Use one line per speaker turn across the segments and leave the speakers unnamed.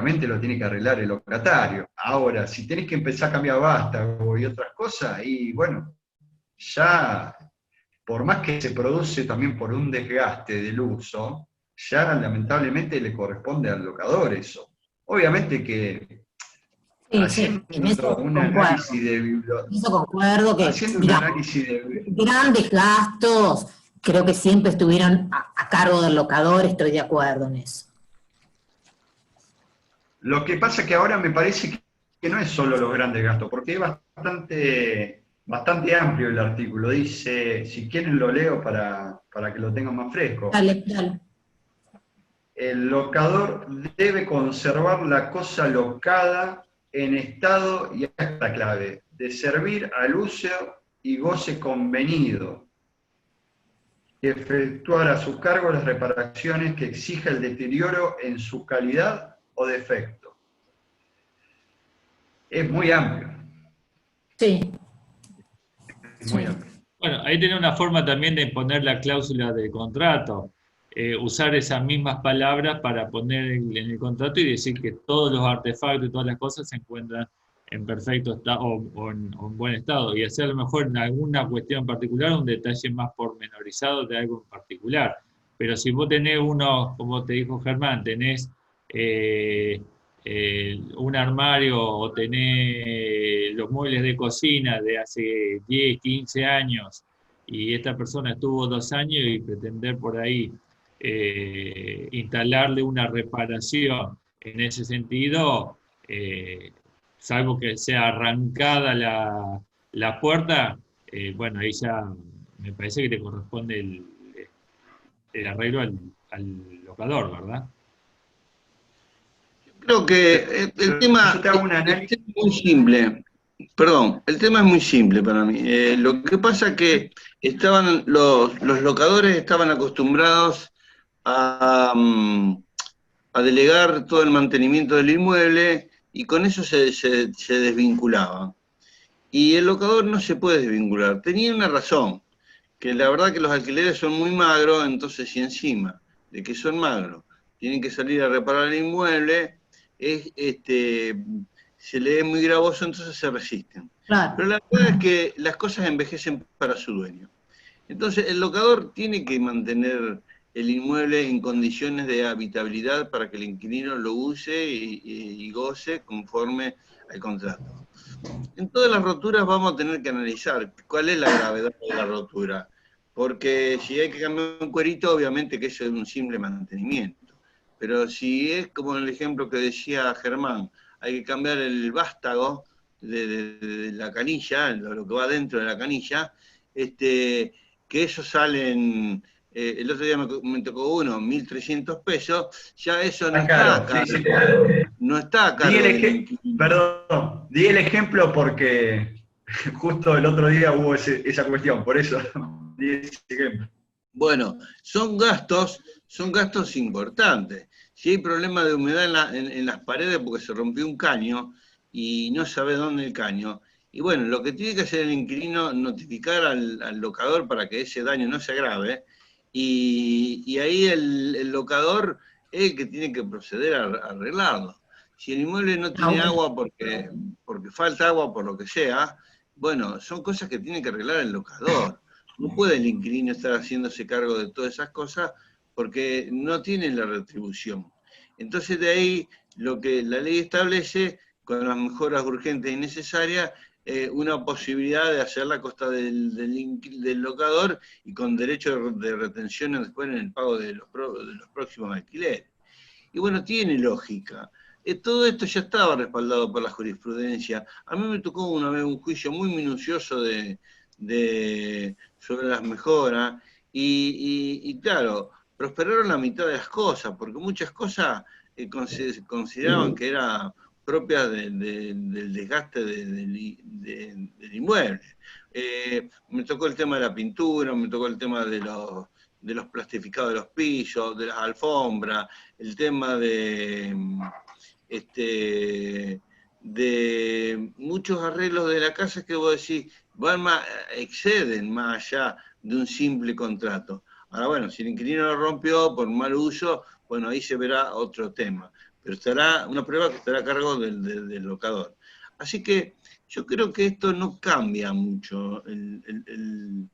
obviamente lo tiene que arreglar el locatario. Ahora, si tenés que empezar a cambiar vástago y otras cosas, y bueno, ya, por más que se produce también por un desgaste del uso, ya lamentablemente le corresponde al locador eso. Obviamente que
Sí, sí, en eso
haciendo un
concuerdo.
análisis de
En eso concuerdo que,
haciendo un
digamos,
análisis de
grandes gastos creo que siempre estuvieron a cargo del locador, estoy de acuerdo en eso.
lo que pasa es que ahora me parece que no es solo los grandes gastos, porque es bastante amplio el artículo. Dice, si quieren lo leo para que lo tengan más fresco.
Dale, dale.
El locador debe conservar la cosa locada en estado, y esta clave, de servir al uso y goce convenido, y efectuar a su cargo las reparaciones que exija el deterioro en su calidad o defecto. Es muy amplio,
Sí,
es muy
sí.
amplio.
Bueno, ahí tiene una forma también de poner la cláusula de contrato, usar esas mismas palabras para poner en el contrato y decir que todos los artefactos y todas las cosas se encuentran en perfecto estado o en buen estado, y hacer a lo mejor en alguna cuestión particular un detalle más pormenorizado de algo en particular. Pero si vos tenés uno, como te dijo Germán, tenés eh, un armario o tenés los muebles de cocina de hace 10, 15 años y esta persona estuvo 2 años y pretender por ahí instalarle una reparación en ese sentido, salvo que sea arrancada la puerta, bueno, ahí ya me parece que te corresponde el arreglo al locador, ¿verdad?
Creo que el tema
Yo te hago un
es
análisis.
muy simple. Perdón, el tema es muy simple para mí. Lo que pasa es que los locadores estaban acostumbrados a delegar todo el mantenimiento del inmueble y con eso se desvinculaban. Y el locador no se puede desvincular. Tenía una razón, que la verdad que los alquileres son muy magros, entonces si encima de que son magros tienen que salir a reparar el inmueble, se le es muy gravoso, entonces se resisten.
Claro.
Pero la verdad es que las cosas envejecen para su dueño. Entonces el locador tiene que mantener el inmueble en condiciones de habitabilidad para que el inquilino lo use y goce conforme al contrato. En todas las roturas vamos a tener que analizar cuál es la gravedad de la rotura, porque si hay que cambiar un cuerito, obviamente que eso es un simple mantenimiento. Pero si es como en el ejemplo que decía Germán, hay que cambiar el vástago de la canilla, lo que va dentro de la canilla, que eso salen, el otro día me tocó uno, 1.300 pesos, ya eso no está acá.
Sí, sí.
No está a cargo del inquilino.
Perdón, di el ejemplo porque justo el otro día hubo esa cuestión, por eso di ese ejemplo.
Bueno, son gastos importantes. Si hay problema de humedad en las paredes porque se rompió un caño y no sabe dónde el caño, y bueno, lo que tiene que hacer el inquilino es notificar al locador para que ese daño no se agrave, y ahí el locador es el que tiene que proceder a arreglarlo. Si el inmueble no tiene agua porque falta agua por lo que sea, bueno, son cosas que tiene que arreglar el locador. No puede el inquilino estar haciéndose cargo de todas esas cosas porque no tiene la retribución. Entonces de ahí lo que la ley establece, con las mejoras urgentes y necesarias, una posibilidad de hacer la costa del locador y con derecho de retención después en el pago de los próximos alquileres. Y bueno, tiene lógica. Todo esto ya estaba respaldado por la jurisprudencia. A mí me tocó una vez un juicio muy minucioso sobre las mejoras y claro, prosperaron la mitad de las cosas, porque muchas cosas consideraban que eran propias del desgaste del inmueble. Me tocó el tema de la pintura, me tocó el tema de los plastificados de los pisos, de las alfombras, el tema de muchos arreglos de la casa que vos decís, exceden más allá de un simple contrato. Ahora bueno, si el inquilino lo rompió por mal uso, bueno, ahí se verá otro tema. pero estará una prueba que estará a cargo del locador. Así que yo creo que esto no cambia mucho el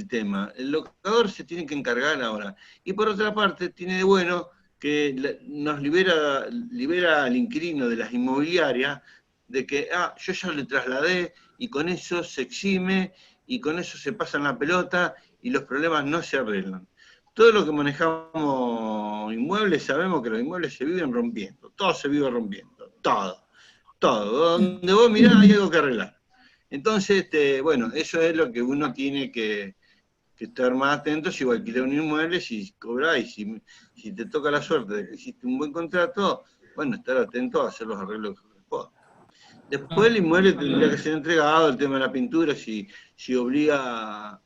tema. El locador se tiene que encargar ahora. Y por otra parte, tiene de bueno que nos libera al inquilino de las inmobiliarias de que, yo ya le trasladé y con eso se exime y con eso se pasan la pelota y los problemas no se arreglan. Todo lo que manejamos inmuebles, sabemos que los inmuebles se viven rompiendo, todo se vive rompiendo, todo. Donde vos mirás hay algo que arreglar. Entonces, bueno, eso es lo que uno tiene que estar más atento si va a alquilar un inmueble, si cobrás y si te toca la suerte de que hiciste un buen contrato, bueno, estar atento a hacer los arreglos que corresponden. Después el inmueble tendría que ser entregado, el tema de la pintura, si obliga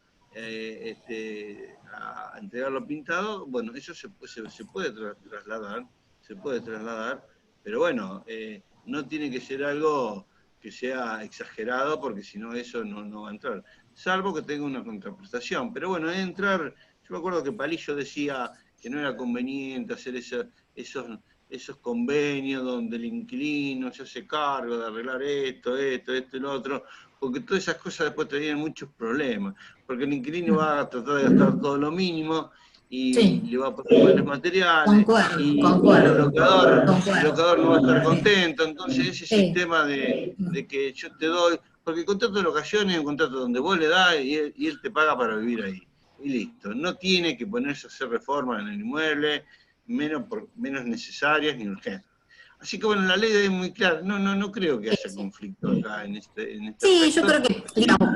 a entregarlo pintado, bueno, eso se puede trasladar, pero bueno, no tiene que ser algo que sea exagerado, porque si no eso no va a entrar, salvo que tenga una contraprestación. Pero bueno, yo me acuerdo que Palillo decía que no era conveniente hacer esos convenios donde el inquilino se hace cargo de arreglar esto y lo otro, porque todas esas cosas después traían muchos problemas, porque el inquilino va a tratar de gastar todo lo mínimo y
Sí.
le va a poner buenos materiales,
Concuerdo,
y
concuerdo.
el locador no va a estar contento. Entonces ese
Sí.
sistema de que yo te doy, porque el contrato de locación es un contrato donde vos le das y él te paga para vivir ahí, y listo. No tiene que ponerse a hacer reformas en el inmueble, menos necesarias ni urgentes. Así que bueno, la ley es muy clara, no creo que haya conflicto acá en este
Sí,
aspecto.
yo creo que, digamos,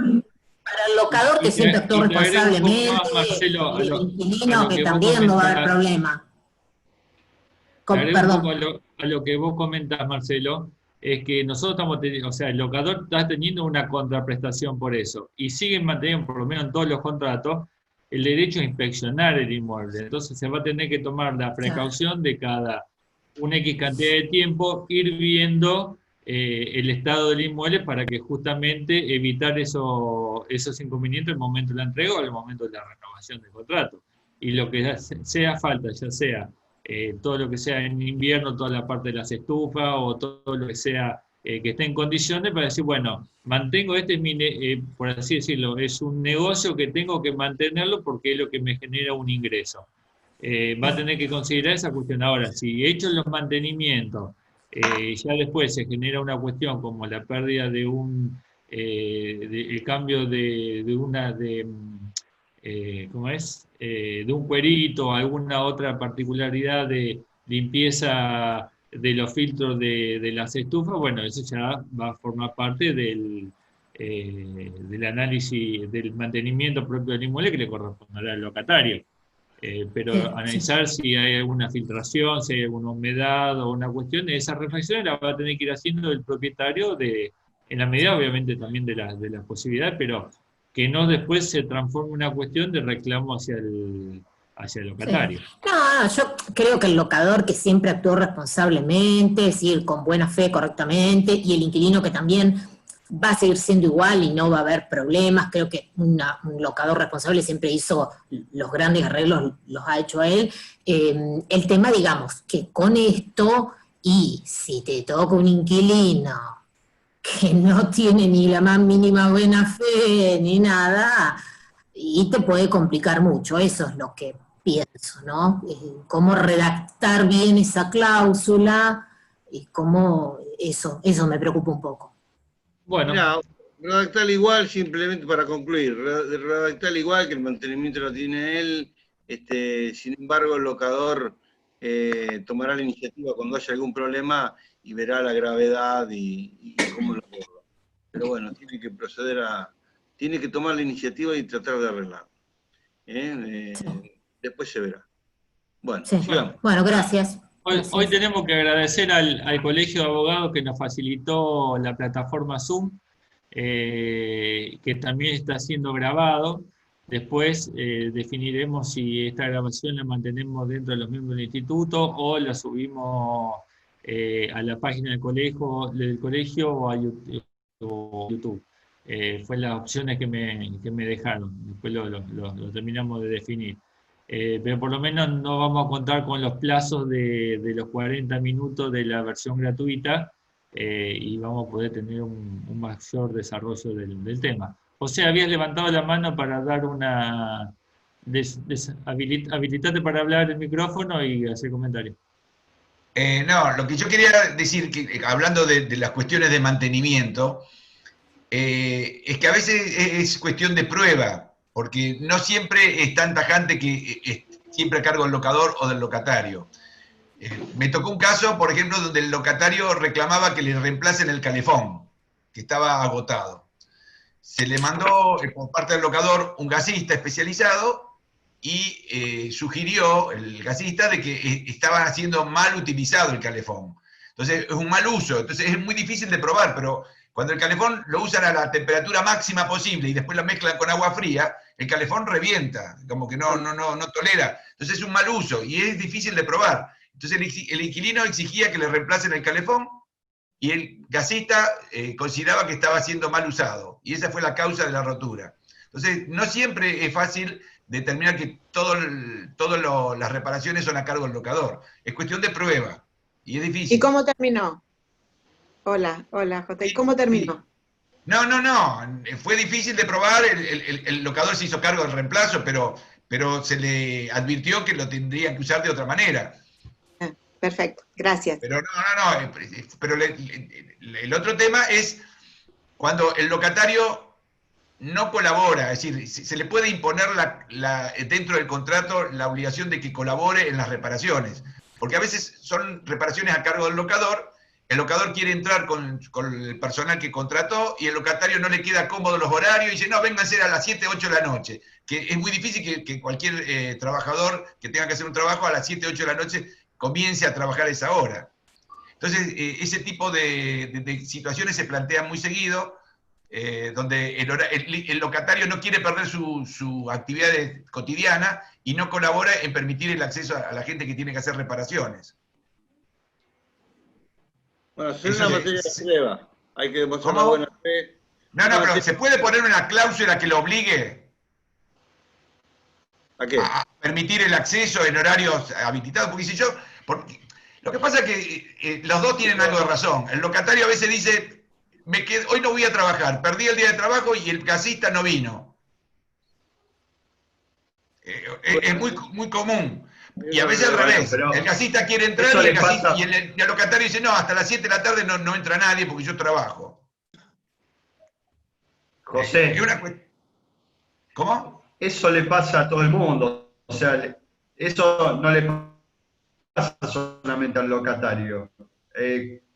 para el locador que siempre actuó
Y te agrego un poco
responsablemente,
más, Marcelo,
y el inquilino que
vos
también no va a haber
comentás.
problema.
Te agrego un poco
Perdón.
a lo que vos comentás, Marcelo, es que nosotros estamos teniendo, o sea, el locador está teniendo una contraprestación por eso, y siguen manteniendo, por lo menos en todos los contratos, el derecho a inspeccionar el inmueble. Entonces se va a tener que tomar la precaución de cada una X cantidad de tiempo ir viendo el estado del inmueble para que justamente evitar esos inconvenientes en el momento de la entrega o en el momento de la renovación del contrato. Y lo que sea falta, ya sea todo lo que sea en invierno, toda la parte de las estufas o todo lo que sea que esté en condiciones para decir, bueno, mantengo por así decirlo, es un negocio que tengo que mantenerlo porque es lo que me genera un ingreso. Va a tener que considerar esa cuestión. Ahora, si he hecho los mantenimientos, ya después se genera una cuestión como la pérdida de el cambio de un cuerito o alguna otra particularidad de limpieza de los filtros de las estufas, bueno, eso ya va a formar parte del análisis del mantenimiento propio del inmueble que le corresponderá al locatario. Pero analizar si hay alguna filtración, si hay alguna humedad o una cuestión, esas reflexiones las va a tener que ir haciendo el propietario en la medida obviamente también de la posibilidad, pero que no después se transforme en una cuestión de reclamo hacia el locatario.
Sí. No, yo creo que el locador que siempre actuó responsablemente, es decir, con buena fe, correctamente, y el inquilino que también va a seguir siendo igual y no va a haber problemas. Creo que un locador responsable siempre hizo los grandes arreglos, los ha hecho a él. El tema, digamos, que con esto, y si te toca un inquilino que no tiene ni la más mínima buena fe ni nada, y te puede complicar mucho, eso es lo que pienso, ¿no? Cómo redactar bien esa cláusula, y cómo eso me preocupa un poco.
Bueno, mirá, redactar igual, simplemente para concluir, redactar igual, que el mantenimiento lo tiene él, sin embargo el locador tomará la iniciativa cuando haya algún problema y verá la gravedad y cómo lo aborda. Pero bueno, tiene que tomar la iniciativa y tratar de arreglarlo. Después se verá. Bueno,
sí.
Sigamos.
Bueno, gracias.
Hoy tenemos que agradecer al Colegio de Abogados que nos facilitó la plataforma Zoom, que también está siendo grabado. Después definiremos si esta grabación la mantenemos dentro de los miembros del instituto o la subimos a la página del colegio o a YouTube. Fue las opciones que me dejaron. Después lo terminamos de definir. pero por lo menos no vamos a contar con los plazos de los 40 minutos de la versión gratuita, y vamos a poder tener un mayor desarrollo del tema. José, habías levantado la mano para dar una... habilitate para hablar el micrófono y hacer comentarios.
No, lo que yo quería decir, que hablando de las cuestiones de mantenimiento, es que a veces es cuestión de prueba, porque no siempre es tan tajante que es siempre a cargo del locador o del locatario. Me tocó un caso, por ejemplo, donde el locatario reclamaba que le reemplacen el calefón, que estaba agotado. Se le mandó por parte del locador un gasista especializado y sugirió el gasista de que estaba siendo mal utilizado el calefón. Entonces es un mal uso, entonces es muy difícil de probar, pero cuando el calefón lo usan a la temperatura máxima posible y después lo mezclan con agua fría, el calefón revienta, como que no tolera. Entonces es un mal uso y es difícil de probar. Entonces el inquilino exigía que le reemplacen el calefón y el gasista consideraba que estaba siendo mal usado. Y esa fue la causa de la rotura. Entonces no siempre es fácil determinar que todas las reparaciones son a cargo del locador. Es cuestión de prueba. Y es difícil.
¿Y cómo terminó? Hola, José. ¿Y cómo terminó?
No. Fue difícil de probar. El locador se hizo cargo del reemplazo, pero se le advirtió que lo tendrían que usar de otra manera.
Perfecto, gracias.
Pero no. Pero el otro tema es cuando el locatario no colabora, es decir, se le puede imponer dentro del contrato la obligación de que colabore en las reparaciones, porque a veces son reparaciones a cargo del locador, el locador quiere entrar con el personal que contrató y el locatario no le queda cómodo los horarios y dice, no, vénganse a las 7, 8 de la noche, que es muy difícil que cualquier trabajador que tenga que hacer un trabajo a las 7, 8 de la noche comience a trabajar a esa hora. Entonces, ese tipo de situaciones se plantean muy seguido, donde el locatario no quiere perder su actividad cotidiana y no colabora en permitir el acceso a la gente que tiene que hacer reparaciones.
Bueno, es una materia de prueba. Hay que demostrar la buena fe.
No, pero ¿se puede poner una cláusula que lo obligue
¿a qué?
A permitir el acceso en horarios habilitados? Porque lo que pasa es que los dos tienen algo de razón. El locatario a veces dice, hoy no voy a trabajar, perdí el día de trabajo y el gasista no vino. Es muy común. Y a veces al revés, el gasista quiere entrar y el locatario dice, no, hasta las 7 de la tarde no entra nadie porque yo trabajo.
José,
¿cómo?
Eso le pasa a todo el mundo, o sea, eso no le pasa solamente al locatario.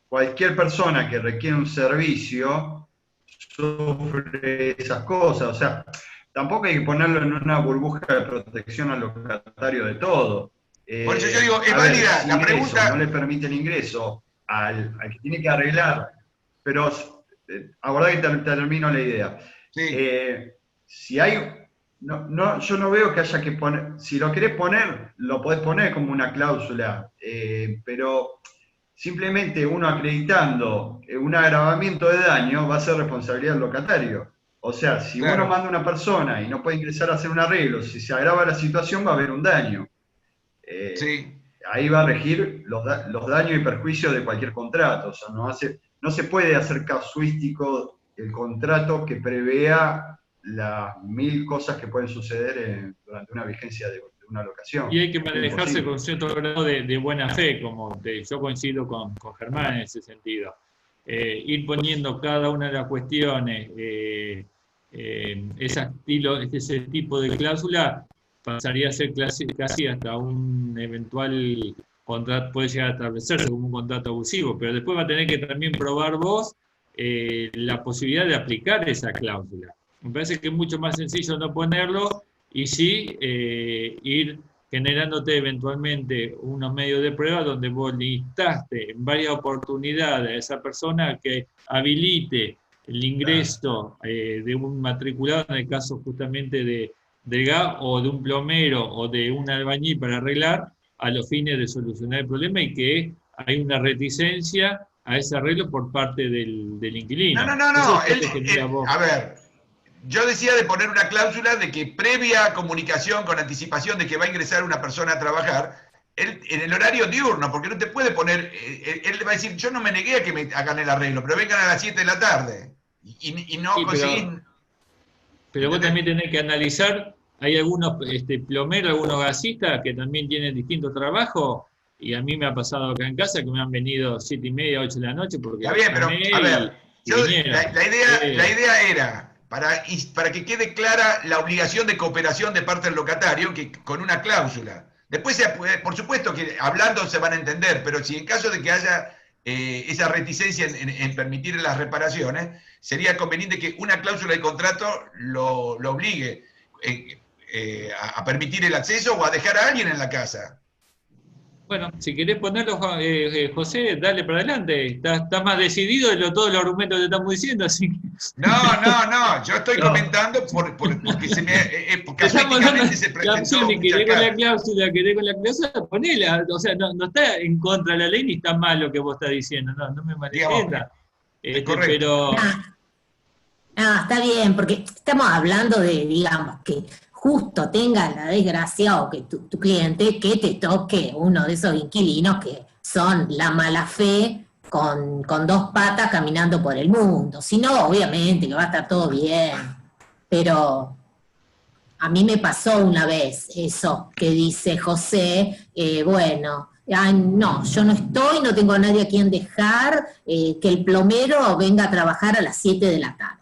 Cualquier persona que requiere un servicio sufre esas cosas, o sea, tampoco hay que ponerlo en una burbuja de protección al locatario de todo.
Por eso yo digo, es válida la pregunta.
No le permite el ingreso al que tiene que arreglar, pero ahora que termino la idea.
Sí.
Si hay, yo no veo que haya que poner, si lo querés poner, lo podés poner como una cláusula, pero simplemente uno acreditando un agravamiento de daño va a ser responsabilidad del locatario. O sea, si uno manda a una persona y no puede ingresar a hacer un arreglo, si se agrava la situación va a haber un daño. Ahí va a regir los daños y perjuicios de cualquier contrato. O sea, no se puede hacer casuístico el contrato que prevea las 1000 cosas que pueden suceder durante una vigencia de una locación.
Y hay que manejarse con cierto grado de buena fe, yo coincido con Germán en ese sentido. Ir poniendo cada una de las cuestiones, ese tipo de cláusula pasaría a ser casi hasta un eventual contrato, puede llegar a establecerse como un contrato abusivo, pero después va a tener que también probar vos la posibilidad de aplicar esa cláusula. Me parece que es mucho más sencillo no ponerlo y sí ir generándote eventualmente unos medios de prueba donde vos listaste en varias oportunidades a esa persona que habilite el ingreso de un matriculado, en el caso justamente de gas, o de un plomero o de un albañil para arreglar, a los fines de solucionar el problema, y que hay una reticencia a ese arreglo por parte del inquilino.
No. A ver, yo decía de poner una cláusula de que previa comunicación con anticipación de que va a ingresar una persona a trabajar, en el horario diurno, porque no te puede poner, él le va a decir, yo no me negué a que me hagan el arreglo, pero vengan a las 7 de la tarde. Y no
Sí,
conseguís...
pero vos también tenés que analizar, hay algunos plomeros, algunos gasistas que también tienen distintos trabajos, y a mí me ha pasado acá en casa que me han venido 7:30, 8 de la noche porque...
Está bien, pero a ver, la idea era, para que quede clara la obligación de cooperación de parte del locatario, que con una cláusula. Después, por supuesto que hablando se van a entender, pero si en caso de que haya esa reticencia en permitir las reparaciones, sería conveniente que una cláusula de contrato lo obligue a permitir el acceso o a dejar a alguien en la casa.
Bueno, si querés ponerlo, José, dale para adelante. Está más decidido de todos los argumentos que te estamos diciendo, así que...
No, yo estoy comentando porque se me... porque
casualmente
se
la opción
presentó
de querer con la cláusula, ponela. O sea, no está en contra de la ley ni está mal lo que vos estás diciendo, no me malentiendas. Pero...
No, está bien, porque estamos hablando de, digamos, que justo tenga la desgracia o que tu cliente que te toque uno de esos inquilinos que son la mala fe con dos patas caminando por el mundo. Si no, obviamente que va a estar todo bien. Pero a mí me pasó una vez eso que dice José, bueno, no, yo no estoy, no tengo a nadie a quien dejar, que el plomero venga a trabajar a las 7 de la tarde.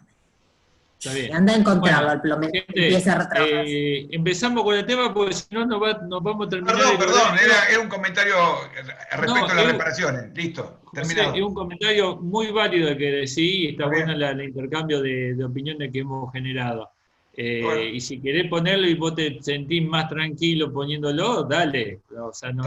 Anda a encontrarlo al plomero, empieza a retrabajar.
Empezamos con el tema porque si no nos vamos a terminar.
Perdón, era un comentario respecto a las reparaciones. Listo, terminado.
Es un comentario muy válido el que decís y está bueno el intercambio de opiniones que hemos generado. Y si querés ponerlo y vos te sentís más tranquilo poniéndolo, dale. O sea, no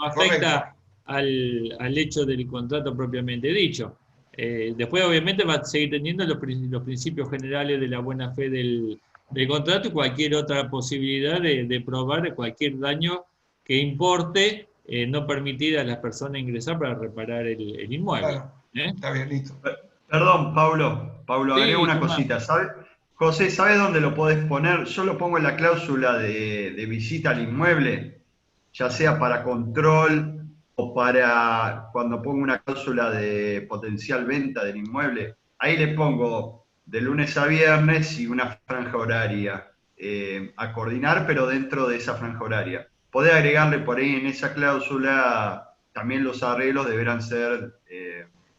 afecta al hecho del contrato propiamente dicho. Después obviamente va a seguir teniendo los principios generales de la buena fe del contrato y cualquier otra posibilidad de probar cualquier daño que importe no permitir a las personas ingresar para reparar el inmueble.
Claro. Está bien, listo.
Perdón, Pablo,
Sí,
agrego una cosita. José, ¿sabes dónde lo podés poner? Yo lo pongo en la cláusula de visita al inmueble, ya sea para control o para cuando pongo una cláusula de potencial venta del inmueble. Ahí le pongo de lunes a viernes y una franja horaria a coordinar, pero dentro de esa franja horaria. Podés agregarle por ahí en esa cláusula, también los arreglos deberán ser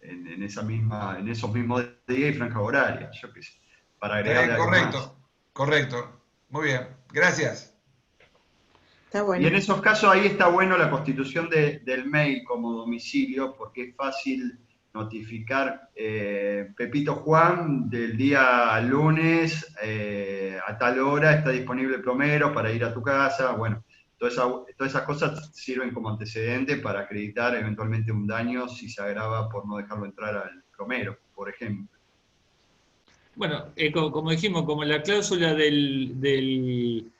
en esos mismos días y franja horaria, yo qué sé, para agregarle algo más.
Correcto. Muy bien, gracias.
Está bueno.
Y en esos casos ahí está bueno la constitución del mail como domicilio, porque es fácil notificar Pepito Juan del día lunes a tal hora está disponible el plomero para ir a tu casa. Bueno, todas esas cosas sirven como antecedente para acreditar eventualmente un daño si se agrava por no dejarlo entrar al plomero, por ejemplo.
Bueno, como dijimos, como la cláusula del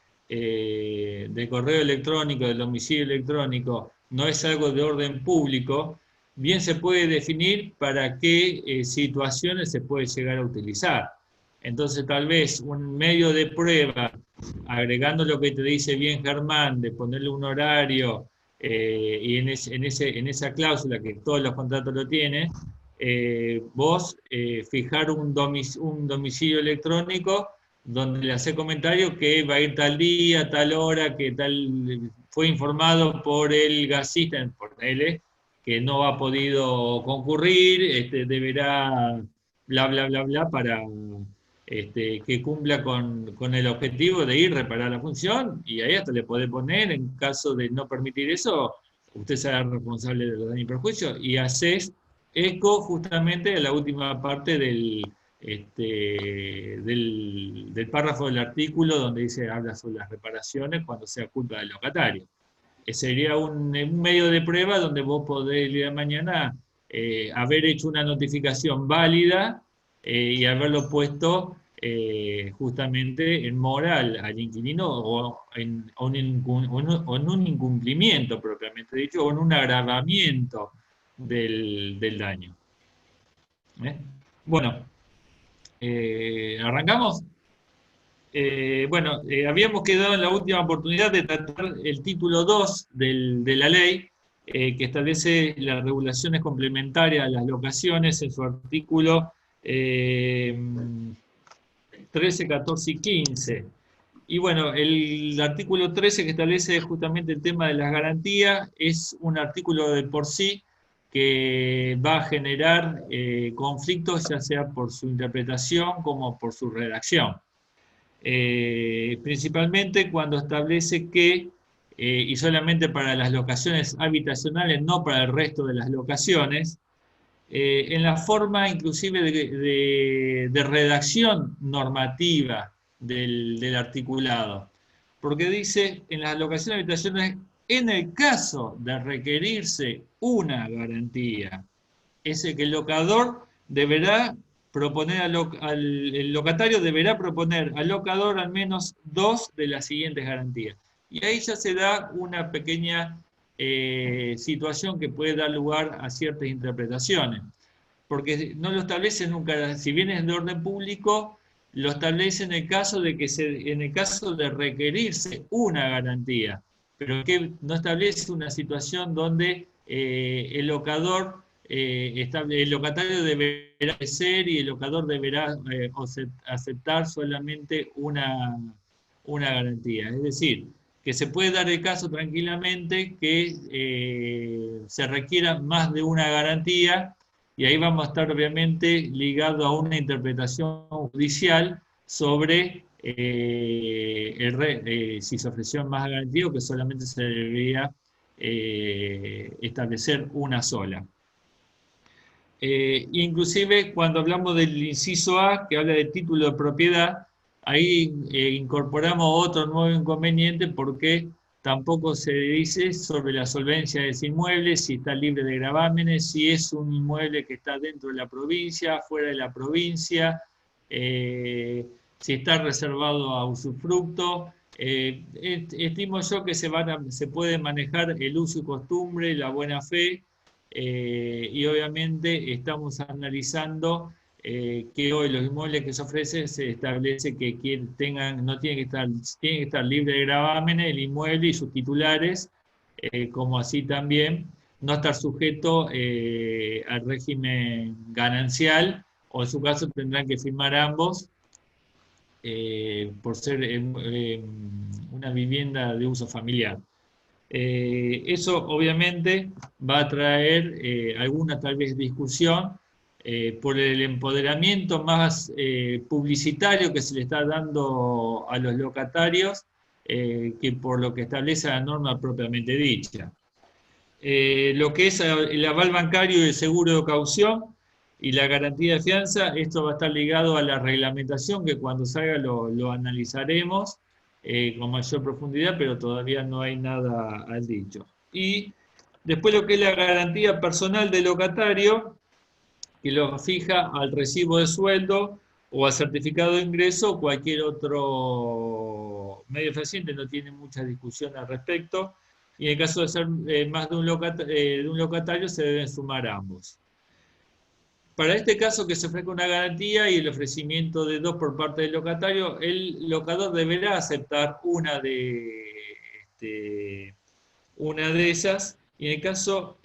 correo electrónico, del domicilio electrónico, no es algo de orden público, bien se puede definir para qué situaciones se puede llegar a utilizar. Entonces, tal vez un medio de prueba, agregando lo que te dice bien Germán, de ponerle un horario, y en esa cláusula, que todos los contratos lo tienen, vos fijar un domicilio electrónico donde le hace comentario que va a ir tal día, tal hora, que tal fue informado por el gasista, por él, que no ha podido concurrir, deberá bla, bla, bla, bla, para que cumpla con el objetivo de ir a reparar la función, y ahí hasta le puede poner, en caso de no permitir eso, usted será responsable de los daños y perjuicios, y haces eco justamente a la última parte del párrafo del artículo donde habla sobre las reparaciones cuando sea culpa del locatario. Sería un medio de prueba donde vos podés el día de mañana haber hecho una notificación válida y haberlo puesto justamente en mora al inquilino o en un incumplimiento propiamente dicho, o en un agravamiento del daño. Bueno, ¿arrancamos? Habíamos quedado en la última oportunidad de tratar el título 2 de la ley, que establece las regulaciones complementarias a las locaciones en su artículo 13, 14 y 15. Y bueno, el artículo 13, que establece justamente el tema de las garantías, es un artículo de por sí que va a generar conflictos, ya sea por su interpretación como por su redacción. Principalmente cuando establece que, y solamente para las locaciones habitacionales, no para el resto de las locaciones, en la forma inclusive de redacción normativa del articulado. Porque dice, en las locaciones habitacionales, en el caso de requerirse una garantía, es el que el locador deberá proponer el locatario deberá proponer al locador al menos 2 de las siguientes garantías. Y ahí ya se da una pequeña situación que puede dar lugar a ciertas interpretaciones. Porque no lo establece nunca, si bien es de orden público, lo establece en el caso de requerirse una garantía, pero que no establece una situación donde el locatario deberá ser y el locador deberá aceptar solamente una garantía. Es decir, que se puede dar el caso tranquilamente que se requiera más de una garantía, y ahí vamos a estar obviamente ligados a una interpretación judicial sobre si se ofreció más garantía o que solamente se debería establecer una sola. Inclusive cuando hablamos del inciso A, que habla del título de propiedad, ahí incorporamos otro nuevo inconveniente porque tampoco se dice sobre la solvencia de ese inmueble, si está libre de gravámenes, si es un inmueble que está dentro de la provincia, fuera de la provincia, si está reservado a usufructo. Estimo yo que se puede manejar el uso y costumbre, la buena fe, y obviamente estamos analizando que hoy los inmuebles que se ofrecen se establece que no tienen que estar libre de gravámenes el inmueble y sus titulares, como así también no estar sujeto al régimen ganancial, o en su caso tendrán que firmar ambos por ser una vivienda de uso familiar. Eso obviamente va a traer alguna tal vez discusión por el empoderamiento más publicitario que se le está dando a los locatarios que por lo que establece la norma propiamente dicha. Lo que es el aval bancario y el seguro de caución y la garantía de fianza, esto va a estar ligado a la reglamentación que cuando salga lo analizaremos con mayor profundidad, pero todavía no hay nada al dicho. Y después lo que es la garantía personal del locatario, que lo fija al recibo de sueldo o al certificado de ingreso o cualquier otro medio fehaciente, no tiene mucha discusión al respecto, y en el caso de ser más de un locatario se deben sumar ambos. Para este caso que se ofrezca una garantía y el ofrecimiento de 2 por parte del locatario, el locador deberá aceptar una de esas, y en el caso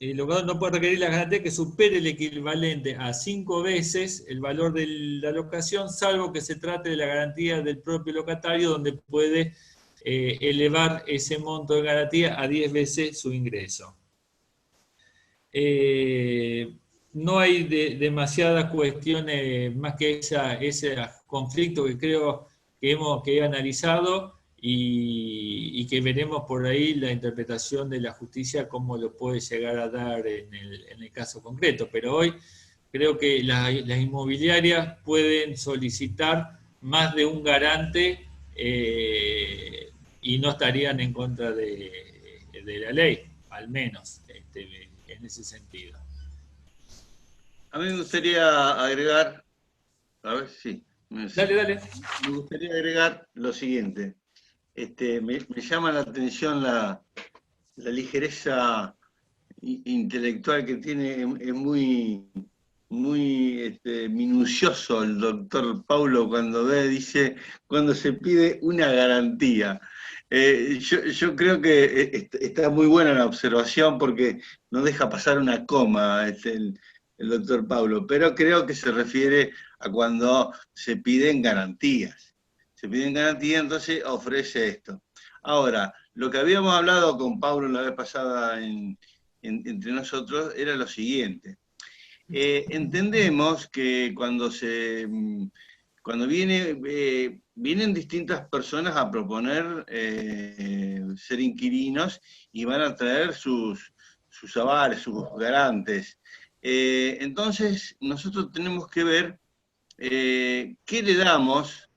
el locador no puede requerir la garantía que supere el equivalente a 5 veces el valor de la locación, salvo que se trate de la garantía del propio locatario, donde puede elevar ese monto de garantía a 10 veces su ingreso. No hay demasiadas cuestiones más que ese conflicto que creo que he analizado y que veremos por ahí la interpretación de la justicia cómo lo puede llegar a dar en el caso concreto. Pero hoy creo que las inmobiliarias pueden solicitar más de un garante y no estarían en contra de la ley, al menos en ese sentido.
A mí me gustaría agregar, a ver si.
Dale.
Me gustaría agregar lo siguiente. Me llama la atención la ligereza intelectual que tiene, es muy muy minucioso el doctor Paulo cuando dice, cuando se pide una garantía. Yo creo que está muy buena la observación porque no deja pasar una coma el doctor Paulo, pero creo que se refiere a cuando se piden garantías. Se piden garantías, entonces ofrece esto. Ahora, lo que habíamos hablado con Paulo la vez pasada entre nosotros era lo siguiente. Entendemos que cuando vienen distintas personas a proponer ser inquilinos y van a traer sus avales, sus garantes. Entonces, nosotros tenemos que ver qué le damos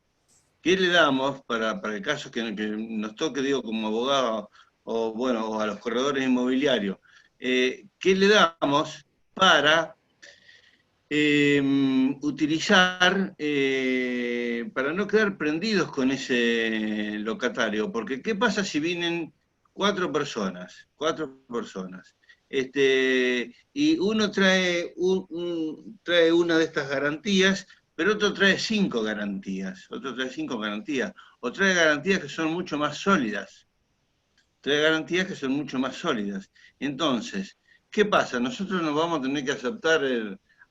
para el caso que nos toque, digo, como abogado, o a los corredores inmobiliarios, qué le damos para utilizar, para no quedar prendidos con ese locatario, porque ¿qué pasa si vienen cuatro personas, y uno trae una de estas garantías, pero otro trae 5 garantías, o trae garantías que son mucho más sólidas, Entonces, ¿qué pasa? Nosotros nos vamos a tener que aceptar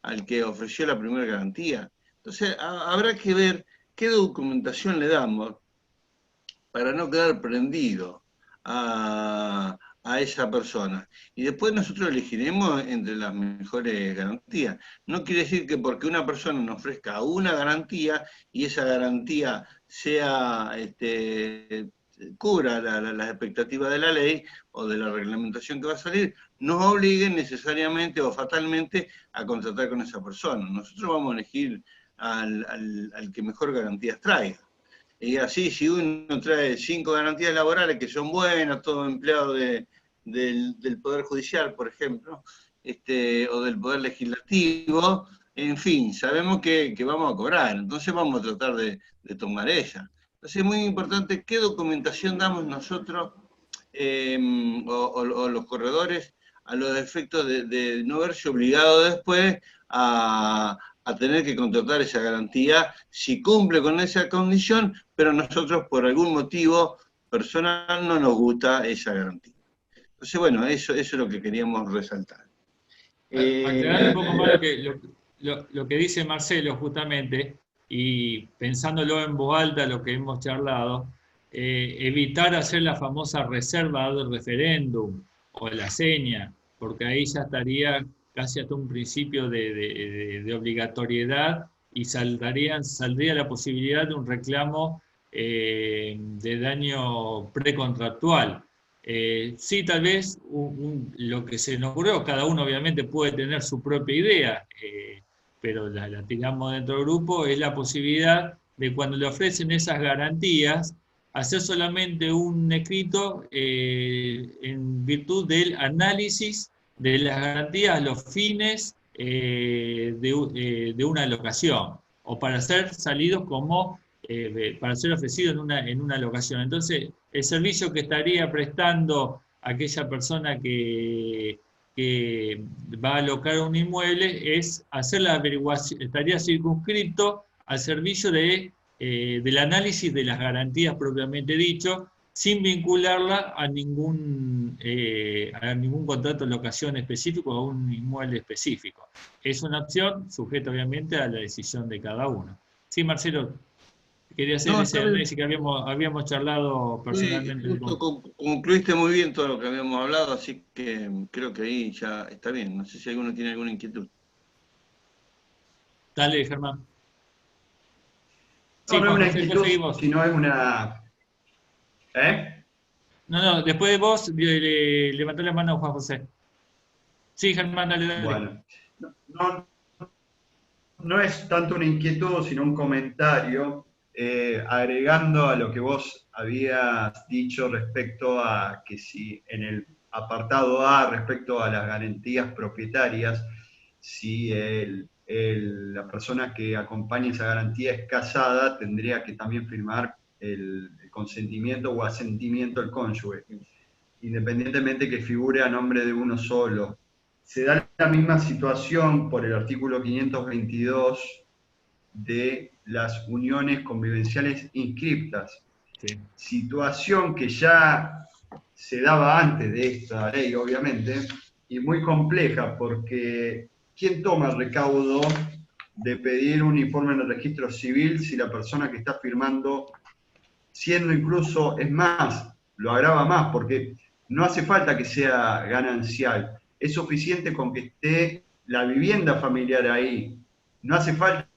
al que ofreció la primera garantía. Entonces, habrá que ver qué documentación le damos para no quedar prendido a esa persona. Y después nosotros elegiremos entre las mejores garantías. No quiere decir que porque una persona nos ofrezca una garantía y esa garantía cubra las expectativas de la ley o de la reglamentación que va a salir, nos obliguen necesariamente o fatalmente a contratar con esa persona. Nosotros vamos a elegir al que mejor garantías traiga. Y así, si uno trae 5 garantías laborales que son buenas, todo empleado del Poder Judicial, por ejemplo, o del Poder Legislativo, en fin, sabemos que vamos a cobrar, entonces vamos a tratar de tomar ella. Entonces es muy importante qué documentación damos nosotros o los corredores a los efectos de no verse obligado después a tener que contratar esa garantía si cumple con esa condición, pero nosotros por algún motivo personal no nos gusta esa garantía. Entonces, bueno, eso es lo que queríamos resaltar.
Aclarando un poco más lo que dice Marcelo justamente, y pensándolo en voz alta lo que hemos charlado, evitar hacer la famosa reserva del referéndum o la seña, porque ahí ya estaría casi hasta un principio de obligatoriedad y saldría la posibilidad de un reclamo de daño precontractual. Sí, tal vez lo que se nos ocurrió, cada uno obviamente puede tener su propia idea, pero la tiramos dentro del grupo, es la posibilidad de cuando le ofrecen esas garantías, hacer solamente un escrito en virtud del análisis de las garantías a los fines de una locación, o para ser salidos como, para ser ofrecidos en una locación. Entonces, el servicio que estaría prestando aquella persona que va a alocar un inmueble es hacer la averiguación, estaría circunscrito al servicio del análisis de las garantías propiamente dicho, sin vincularla a ningún contrato de locación específico o a un inmueble específico. Es una opción sujeta obviamente a la decisión de cada uno. Sí, Marcelo, quería hacer ese análisis que habíamos charlado personalmente.
Sí, concluiste muy bien todo lo que habíamos hablado, así que creo que ahí ya está bien. No sé si alguno tiene alguna inquietud.
Dale, Germán.
No, no es una inquietud, sino es una...
No, después de vos, levantó la mano Juan José. Sí, Germán, dale.
Bueno, no es tanto una inquietud, sino un comentario, agregando a lo que vos habías dicho respecto a que si en el apartado A, respecto a las garantías propietarias, si la persona que acompaña esa garantía es casada, tendría que también firmar el consentimiento o asentimiento del cónyuge, independientemente que figure a nombre de uno solo se da la misma situación por el artículo 522 de las uniones convivenciales inscriptas.
Sí.
Situación que ya se daba antes de esta ley, obviamente, y muy compleja, porque ¿quién toma el recaudo de pedir un informe en el registro civil si la persona que está firmando, siendo incluso, es más, lo agrava más, porque no hace falta que sea ganancial, es suficiente con que esté la vivienda familiar ahí, no hace falta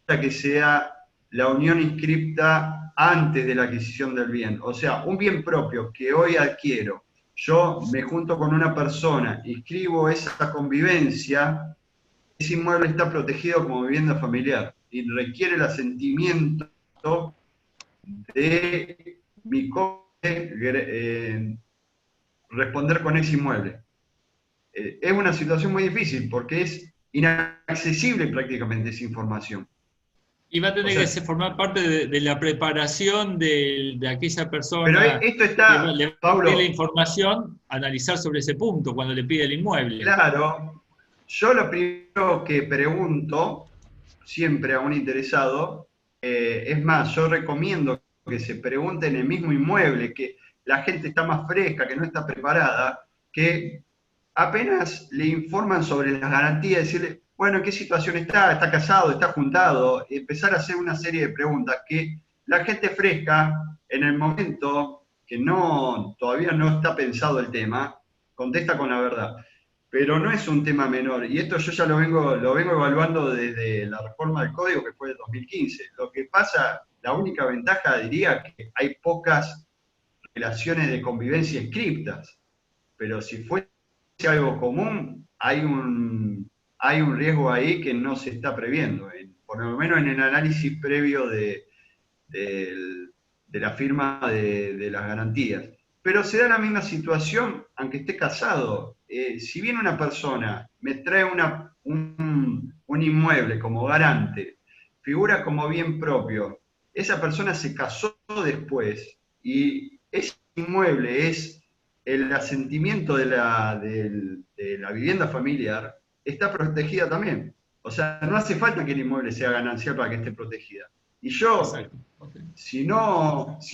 que sea la unión inscripta antes de la adquisición del bien. O sea, un bien propio que hoy adquiero, yo me junto con una persona, inscribo esa convivencia, ese inmueble está protegido como vivienda familiar y requiere el asentimiento de mi responder con ese inmueble. Es una situación muy difícil porque es inaccesible prácticamente esa información.
Y va a tener
O sea,
que formar parte de la preparación de aquella
pero
persona
esto
que
está,
le pide la
Pablo,
información, analizar sobre ese punto cuando le pide el inmueble.
claro, yo lo primero que pregunto siempre a un interesado, es más, yo recomiendo que se pregunte en el mismo inmueble, que la gente está más fresca, que no está preparada, que apenas le informan sobre las garantías, decirle, bueno, ¿en qué situación está casado, está juntado? Empezar a hacer una serie de preguntas que la gente fresca, en el momento que todavía no está pensado el tema, contesta con la verdad. Pero no es un tema menor, y esto yo ya lo vengo evaluando desde la reforma del código que fue de 2015. Lo que pasa, la única ventaja diría que hay pocas relaciones de convivencia inscriptas, pero si fuese algo común, hay un riesgo ahí que no se está previendo, por lo menos en el análisis previo de la firma de las garantías. Pero se da la misma situación aunque esté casado. Si viene una persona, me trae un inmueble como garante, figura como bien propio, esa persona se casó después y ese inmueble es el asentimiento de la vivienda familiar, está protegida también. O sea, no hace falta que el inmueble sea ganancial para que esté protegida. Y yo,
Exacto. Okay.
si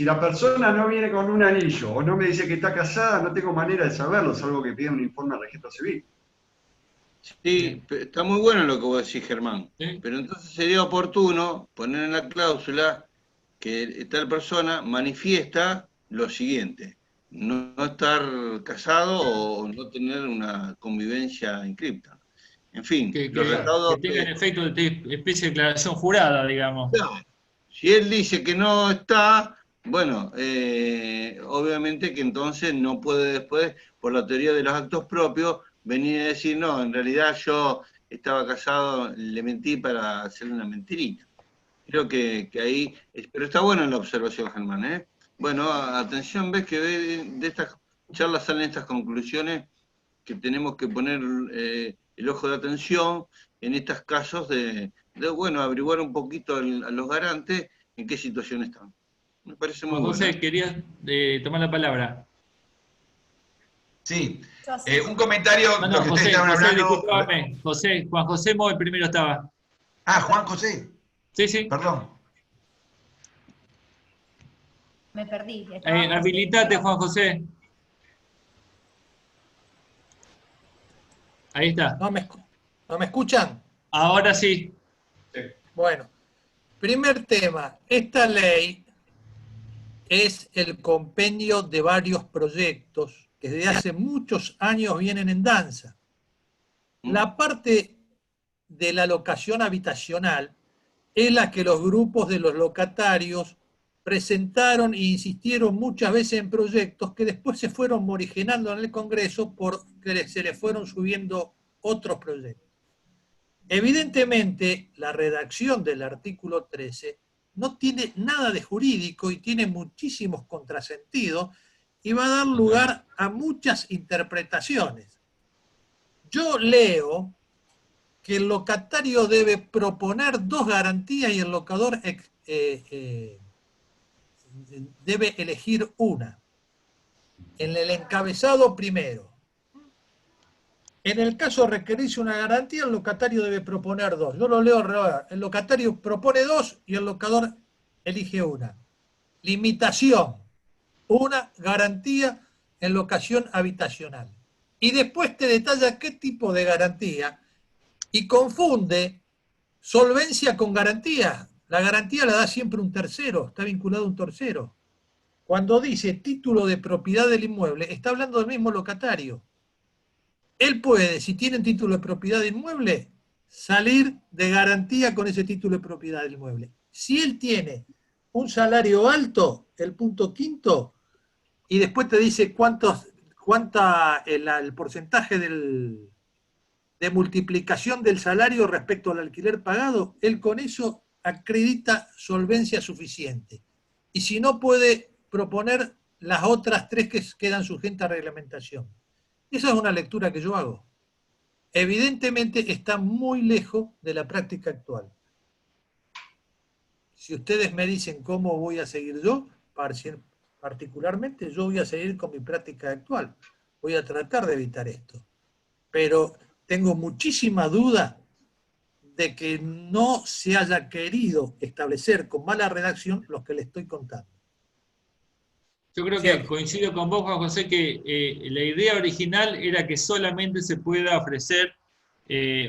la persona no viene con un anillo o no me dice que está casada, no tengo manera de saberlo, salvo que pida un informe al registro civil.
Sí, está muy bueno lo que vos decís, Germán.
Sí.
Pero entonces sería oportuno poner en la cláusula que tal persona manifiesta lo siguiente: no estar casado o no tener una convivencia inscripta. En fin,
Que
los recaudos
tengan efecto de especie de declaración jurada, digamos.
Claro, si él dice que no está, bueno, obviamente que entonces no puede después, por la teoría de los actos propios, venir a decir, no, en realidad yo estaba casado, le mentí para hacerle una mentirita. Creo que ahí, pero está buena la observación, Germán, ¿eh? Bueno, atención, ves que de estas charlas salen estas conclusiones que tenemos que poner el ojo de atención en estos casos bueno, averiguar un poquito a los garantes en qué situación están. Me parece muy
Juan
bueno.
José, querías tomar la palabra.
Sí, un comentario,
No,
lo que
José,
ustedes estaban hablando.
disculpame. Juan José Mo primero estaba.
Ah, Juan José.
Sí, sí.
Perdón.
Me perdí.
Habilitate, Juan José. Ahí está.
¿No me escuchan?
Ahora sí.
Bueno, primer tema. Esta ley es el compendio de varios proyectos que desde hace muchos años vienen en danza. La parte de la locación habitacional es la que los grupos de los locatarios presentaron e insistieron muchas veces en proyectos que después se fueron morigerando en el Congreso porque se les fueron subiendo otros proyectos. Evidentemente, la redacción del artículo 13 no tiene nada de jurídico y tiene muchísimos contrasentidos y va a dar lugar a muchas interpretaciones. Yo leo que el locatario debe proponer dos garantías y el locador debe elegir una. En el encabezado primero, En el caso de requerirse una garantía, el locatario debe proponer dos. Yo lo leo al revés. El locatario propone dos y el locador elige una. Limitación. Una garantía en locación habitacional. Y después te detalla qué tipo de garantía y confunde solvencia con garantía. La garantía la da siempre un tercero, está vinculado a un tercero. Cuando dice título de propiedad del inmueble, está hablando del mismo locatario. Él puede, si tiene título de propiedad del inmueble, salir de garantía con ese título de propiedad del inmueble. Si él tiene un salario alto, el punto quinto, y después te dice el porcentaje de multiplicación del salario respecto al alquiler pagado, él con eso acredita solvencia suficiente. Y si no, puede proponer las otras tres que quedan sujetas a reglamentación. Esa es una lectura que yo hago. Evidentemente está muy lejos de la práctica actual. Si ustedes me dicen cómo voy a seguir yo, particularmente yo voy a seguir con mi práctica actual. Voy a tratar de evitar esto. Pero tengo muchísima duda de que no se haya querido establecer con mala redacción lo que le estoy contando.
Yo creo que coincido con vos, Juan José, que la idea original era que solamente se pueda ofrecer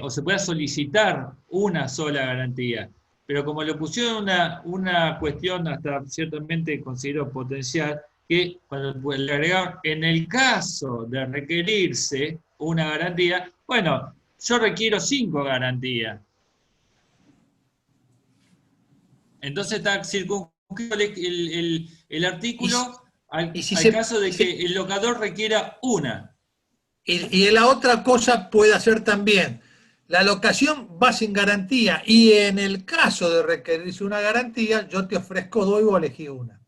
o se pueda solicitar una sola garantía. Pero como le pusieron una cuestión hasta ciertamente considero potencial, que cuando le agregaron, en el caso de requerirse una garantía, bueno, yo requiero 5 garantías. Entonces está circunscrito el artículo al caso de que el locador requiera una.
Y la otra cosa puede hacer también, la locación va sin garantía, y en el caso de requerirse una garantía, yo te ofrezco 2 y vos elegís una.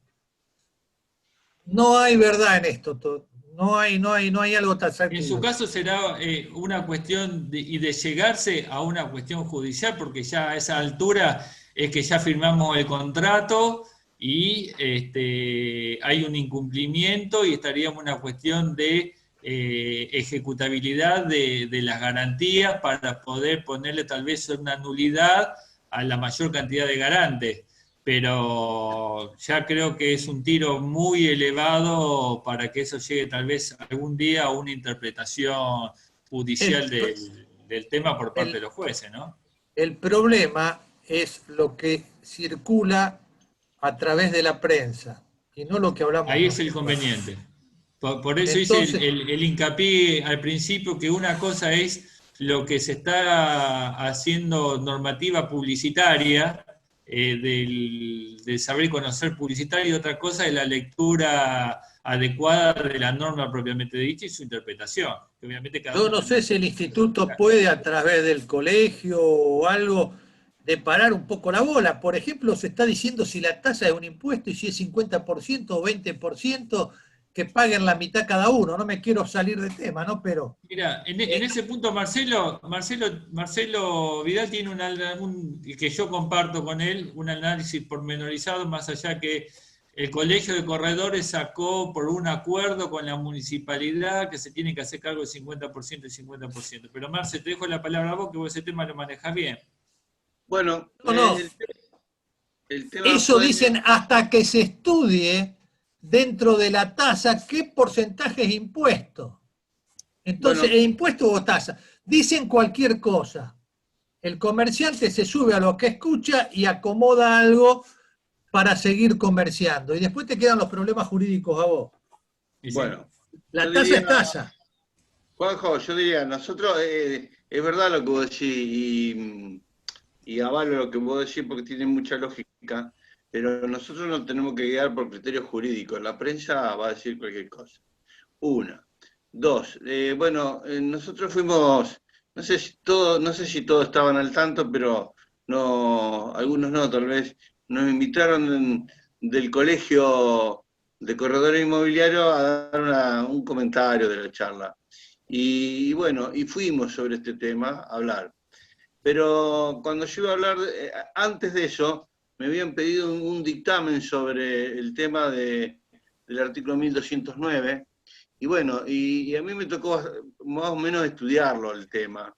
No hay verdad en esto, no hay algo taxativo.
En su caso será una cuestión de llegarse a una cuestión judicial, porque ya a esa altura es que ya firmamos el contrato y hay un incumplimiento y estaríamos en una cuestión de ejecutabilidad de las garantías para poder ponerle tal vez una nulidad a la mayor cantidad de garantes. Pero ya creo que es un tiro muy elevado para que eso llegue tal vez algún día a una interpretación judicial del tema por parte de los jueces, ¿no?
El problema es lo que circula a través de la prensa, y no lo que hablamos.
Ahí es el conveniente. Por eso entonces, hice el hincapié al principio que una cosa es lo que se está haciendo normativa publicitaria, del saber y conocer publicitario, y otra cosa es la lectura adecuada de la norma propiamente dicha y su interpretación. Obviamente
yo no sé si el instituto puede, a través del colegio o algo, de parar un poco la bola. Por ejemplo, se está diciendo si la tasa es un impuesto y si es 50% o 20%, que paguen la mitad cada uno. No me quiero salir de tema, ¿no? Pero...
Mira, en ese punto Marcelo Vidal tiene que yo comparto con él, un análisis pormenorizado, más allá que el Colegio de Corredores sacó por un acuerdo con la municipalidad que se tiene que hacer cargo del 50% y 50%. Pero Marcelo, te dejo la palabra a vos, que vos ese tema lo manejas bien.
Bueno,
no. El tema eso dicen hasta que se estudie dentro de la tasa qué porcentaje es impuesto. Entonces, bueno, ¿es impuesto o tasa? Dicen cualquier cosa. El comerciante se sube a lo que escucha y acomoda algo para seguir comerciando. Y después te quedan los problemas jurídicos a vos.
Bueno.
La tasa es tasa.
Juanjo, yo diría, nosotros, es verdad lo que vos decís, y avalo lo que vos decís porque tiene mucha lógica, pero nosotros no tenemos que guiar por criterios jurídicos. La prensa va a decir cualquier cosa. 1. 2. Bueno, nosotros fuimos, no sé si todos estaban al tanto, pero no, algunos no, tal vez nos invitaron del Colegio de Corredores Inmobiliarios a dar un comentario de la charla. Y bueno, y fuimos sobre este tema a hablar. Pero cuando yo iba a hablar, antes de eso, me habían pedido un dictamen sobre el tema del artículo 1209, Y bueno, y a mí me tocó más o menos estudiarlo el tema.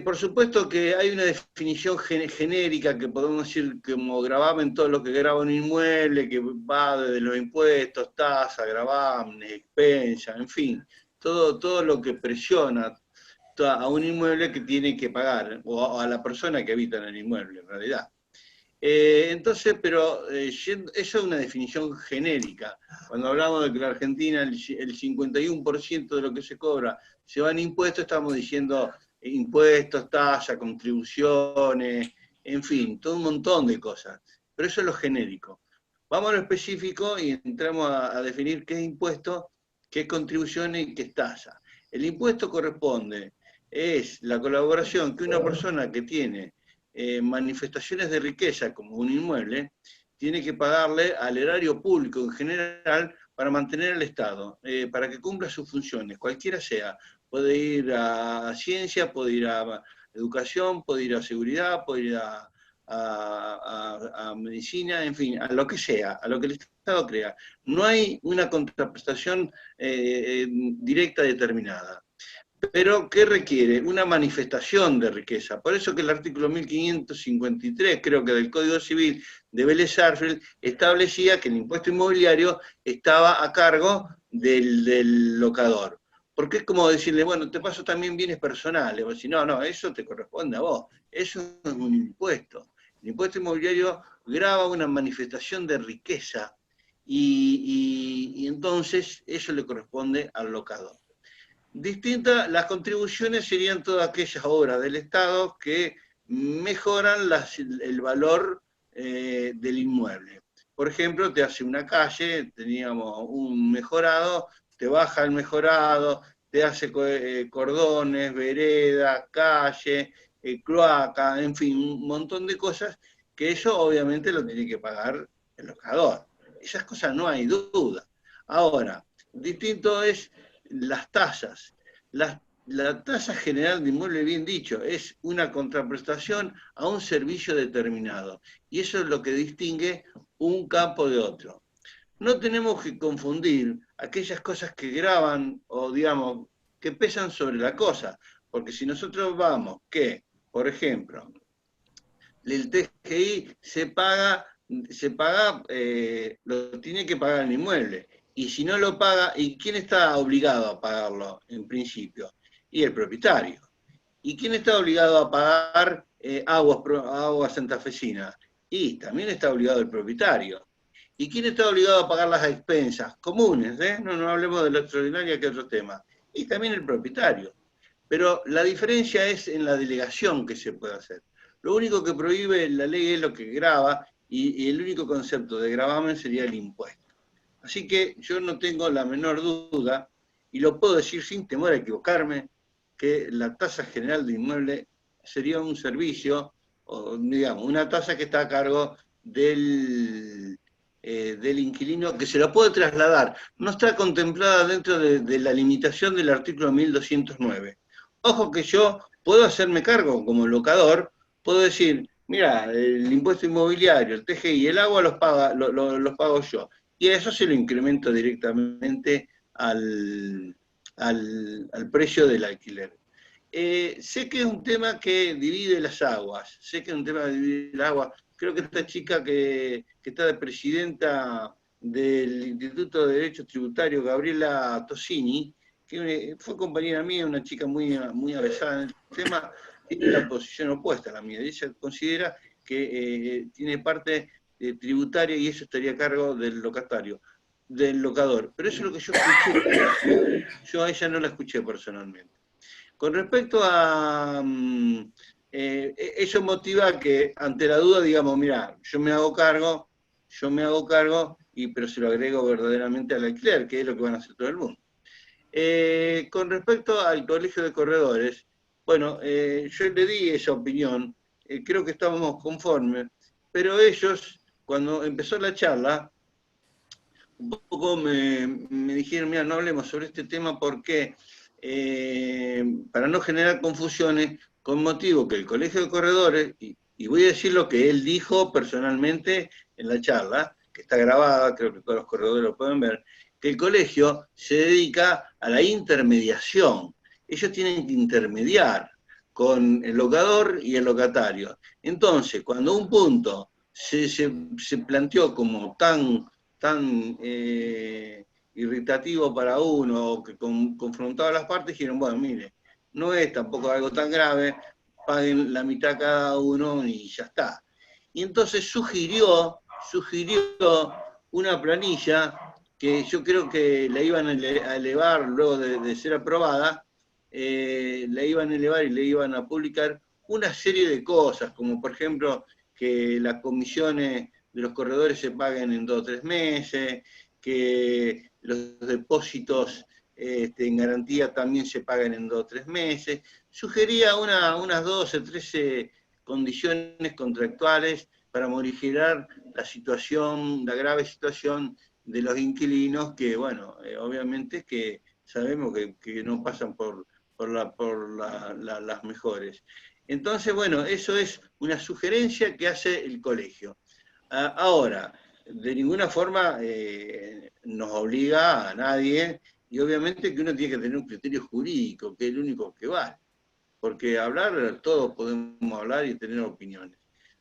Por supuesto que hay una definición genérica que podemos decir como gravamen, todo lo que grava un inmueble, que va desde los impuestos, tasa, gravamen, expensa, en fin, todo lo que presiona a un inmueble que tiene que pagar, o a la persona que habita en el inmueble, en realidad. Entonces, pero eso es una definición genérica. Cuando hablamos de que la Argentina el 51% de lo que se cobra se va en impuestos, estamos diciendo impuestos, tasas, contribuciones, en fin, todo un montón de cosas. Pero eso es lo genérico. Vamos a lo específico y entramos a definir qué es impuesto, qué es contribución y qué es tasa. El impuesto corresponde, es la colaboración que una persona que tiene manifestaciones de riqueza como un inmueble, tiene que pagarle al erario público en general para mantener al Estado, para que cumpla sus funciones, cualquiera sea. Puede ir a ciencia, puede ir a educación, puede ir a seguridad, puede ir a medicina, en fin, a lo que sea, a lo que el Estado crea. No hay una contraprestación directa determinada. Pero ¿qué requiere? Una manifestación de riqueza. Por eso que el artículo 1553, creo que del Código Civil de Vélez Sarsfield, establecía que el impuesto inmobiliario estaba a cargo del locador. Porque es como decirle, bueno, te paso también bienes personales. Vos decís, no, eso te corresponde a vos. Eso es un impuesto. El impuesto inmobiliario grava una manifestación de riqueza y entonces eso le corresponde al locador. Distintas, las contribuciones serían todas aquellas obras del Estado que mejoran el valor del inmueble. Por ejemplo, te hace una calle, teníamos un mejorado, te baja el mejorado, te hace cordones, veredas, calle, cloaca, en fin, un montón de cosas que eso obviamente lo tiene que pagar el locador. Esas cosas no hay duda. Ahora, distinto es las tasas. La tasa general de inmueble, bien dicho, es una contraprestación a un servicio determinado. Y eso es lo que distingue un campo de otro. No tenemos que confundir aquellas cosas que gravan o, digamos, que pesan sobre la cosa. Porque si nosotros vamos que, por ejemplo, el TGI se paga, lo tiene que pagar el inmueble. Y si no lo paga, ¿y quién está obligado a pagarlo en principio? Y el propietario. ¿Y quién está obligado a pagar aguas santafesinas? Y también está obligado el propietario. ¿Y quién está obligado a pagar las expensas comunes? No hablemos de la extraordinaria, que es otro tema. Y también el propietario. Pero la diferencia es en la delegación que se puede hacer. Lo único que prohíbe la ley es lo que grava, y el único concepto de gravamen sería el impuesto. Así que yo no tengo la menor duda, y lo puedo decir sin temor a equivocarme, que la tasa general de inmueble sería un servicio, o digamos, una tasa que está a cargo del inquilino, que se la puede trasladar. No está contemplada dentro de la limitación del artículo 1209. Ojo que yo puedo hacerme cargo como locador, puedo decir, mira, el impuesto inmobiliario, el TGI, el agua los pago yo. Y a eso se lo incremento directamente al precio del alquiler. Sé que es un tema que divide las aguas, Creo que esta chica que está de presidenta del Instituto de Derecho Tributario, Gabriela Tosini, que fue compañera mía, una chica muy avesada en el tema, tiene una posición opuesta a la mía. Ella considera que tiene parte tributaria y eso estaría a cargo del locador. Pero eso es lo que yo escuché. Yo a ella no la escuché personalmente. Con respecto a... eso motiva que ante la duda digamos, mira, yo me hago cargo, pero se lo agrego verdaderamente al alquiler, que es lo que van a hacer todo el mundo. Con respecto al colegio de corredores, bueno, yo le di esa opinión, creo que estábamos conformes, pero ellos, cuando empezó la charla, un poco me dijeron, mira, no hablemos sobre este tema porque, para no generar confusiones, con motivo que el colegio de corredores, y voy a decir lo que él dijo personalmente en la charla, que está grabada, creo que todos los corredores lo pueden ver, que el colegio se dedica a la intermediación. Ellos tienen que intermediar con el locador y el locatario. Entonces, cuando un punto se planteó como tan irritativo para uno, que confrontaba a las partes, dijeron, bueno, mire, no es tampoco algo tan grave, paguen la mitad cada uno y ya está. Y entonces sugirió una planilla que yo creo que la iban a elevar luego de ser aprobada, la iban a elevar y le iban a publicar una serie de cosas, como por ejemplo que las comisiones de los corredores se paguen en 2 o 3 meses, que los depósitos en garantía también se paguen en 2 o 3 meses. Sugería unas 12, 13 condiciones contractuales para morigerar la grave situación de los inquilinos que, bueno, obviamente que sabemos que no pasan por las mejores. Entonces, bueno, eso es una sugerencia que hace el colegio. Ahora, de ninguna forma nos obliga a nadie, y obviamente que uno tiene que tener un criterio jurídico, que es el único que vale. Porque hablar, todos podemos hablar y tener opiniones.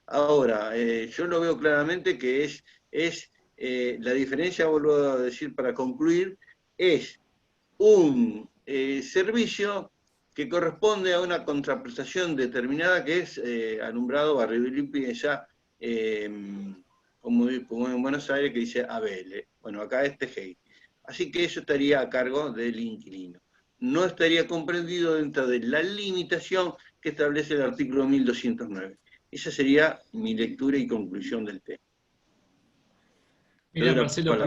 Ahora, yo lo veo claramente que es la diferencia, vuelvo a decir para concluir, es un servicio que corresponde a una contraprestación determinada que es alumbrado, barrido y limpieza, como en Buenos Aires que dice ABL. Bueno, acá es TGI. Así que eso estaría a cargo del inquilino. No estaría comprendido dentro de la limitación que establece el artículo 1209. Esa sería mi lectura y conclusión del tema.
Mira, Marcelo,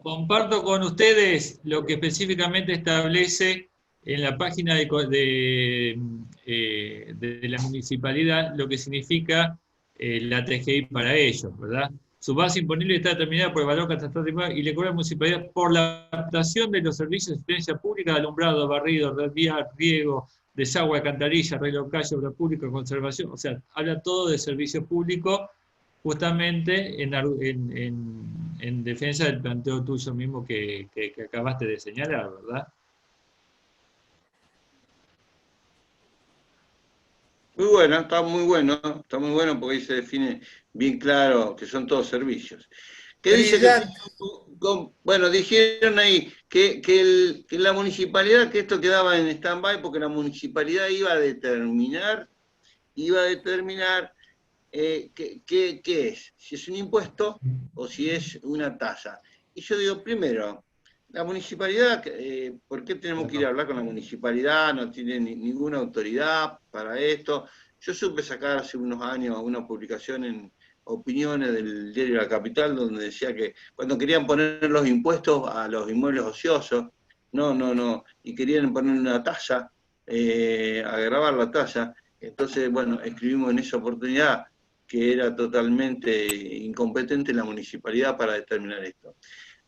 comparto con ustedes lo que específicamente establece en la página de la municipalidad, lo que significa la TGI para ellos, ¿verdad? Su base imponible está determinada por el valor catastral y le cobra a la municipalidad por la adaptación de los servicios de asistencia pública, de alumbrado, barrido, red vial, riego, desagüe, alcantarilla, arreglo de calle, obra pública, conservación, o sea, habla todo de servicio público, justamente en defensa del planteo tuyo mismo que acabaste de señalar, ¿verdad?
Muy bueno, está muy bueno porque ahí se define bien claro que son todos servicios. ¿Qué dice bueno, dijeron ahí que la municipalidad, que esto quedaba en stand-by porque la municipalidad iba a determinar qué es, si es un impuesto o si es una tasa. Y yo digo, primero, la municipalidad, ¿por qué tenemos que ir a hablar con la municipalidad? No tiene ninguna autoridad para esto. Yo supe sacar hace unos años una publicación en Opiniones del diario La Capital, donde decía que cuando querían poner los impuestos a los inmuebles ociosos, y querían poner una tasa, agravar la tasa, entonces, bueno, escribimos en esa oportunidad que era totalmente incompetente la municipalidad para determinar esto.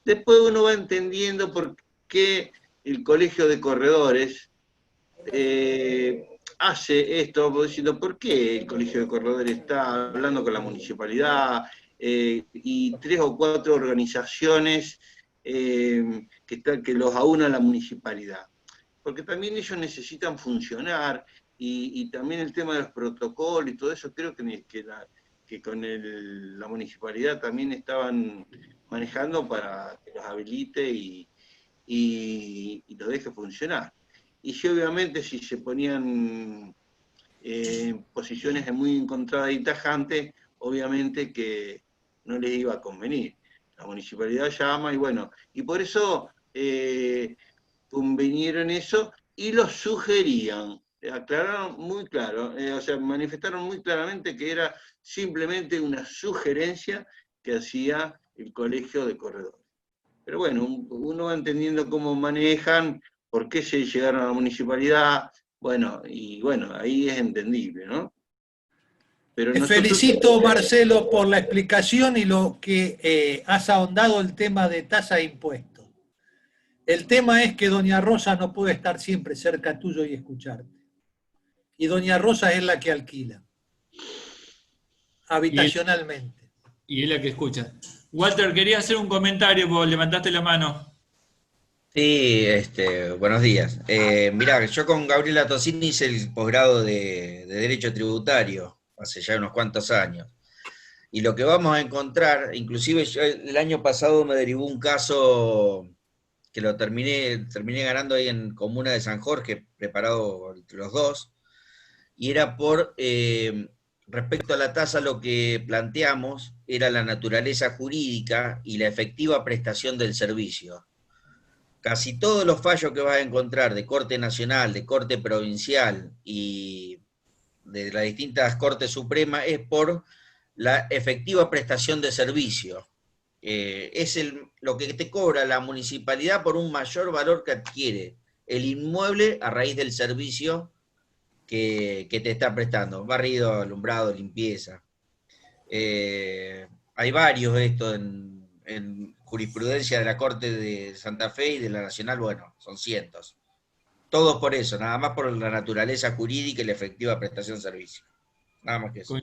Después uno va entendiendo por qué el colegio de corredores hace esto, diciendo por qué el colegio de corredores está hablando con la municipalidad y 3 o 4 organizaciones que los aúna a la municipalidad. Porque también ellos necesitan funcionar y también el tema de los protocolos y todo eso, creo que con la municipalidad también estaban manejando para que los habilite y lo deje funcionar. Y si obviamente si se ponían posiciones muy encontradas y tajantes, obviamente que no les iba a convenir. La municipalidad llama y bueno, y por eso convinieron eso y lo sugerían. Aclararon muy claro, o sea, manifestaron muy claramente que era simplemente una sugerencia que hacía el colegio de corredores. Pero bueno, uno va entendiendo cómo manejan, por qué se llegaron a la municipalidad, bueno, y bueno, ahí es entendible, ¿no? Pero
Te felicito, Marcelo, por la explicación y lo que has ahondado el tema de tasa e impuestos. El tema es que doña Rosa no puede estar siempre cerca tuyo y escucharte. Y doña Rosa es la que alquila, habitacionalmente.
Y es la que escucha. Walter, quería hacer un comentario, vos levantaste la mano.
Sí, buenos días. Mirá, yo con Gabriela Tosini hice el posgrado de Derecho Tributario hace ya unos cuantos años. Y lo que vamos a encontrar, inclusive yo el año pasado me derivó un caso que lo terminé ganando ahí en Comuna de San Jorge, preparado entre los dos, y era por, respecto a la tasa, lo que planteamos era la naturaleza jurídica y la efectiva prestación del servicio. Casi todos los fallos que vas a encontrar de Corte Nacional, de Corte Provincial y de las distintas Cortes Supremas es por la efectiva prestación de servicio. Es lo que te cobra la municipalidad por un mayor valor que adquiere el inmueble a raíz del servicio que te está prestando. Barrido, alumbrado, limpieza. Hay varios esto en jurisprudencia de la Corte de Santa Fe y de la Nacional, bueno, son cientos. Todos por eso, nada más por la naturaleza jurídica y la efectiva prestación de servicio. Nada más que eso.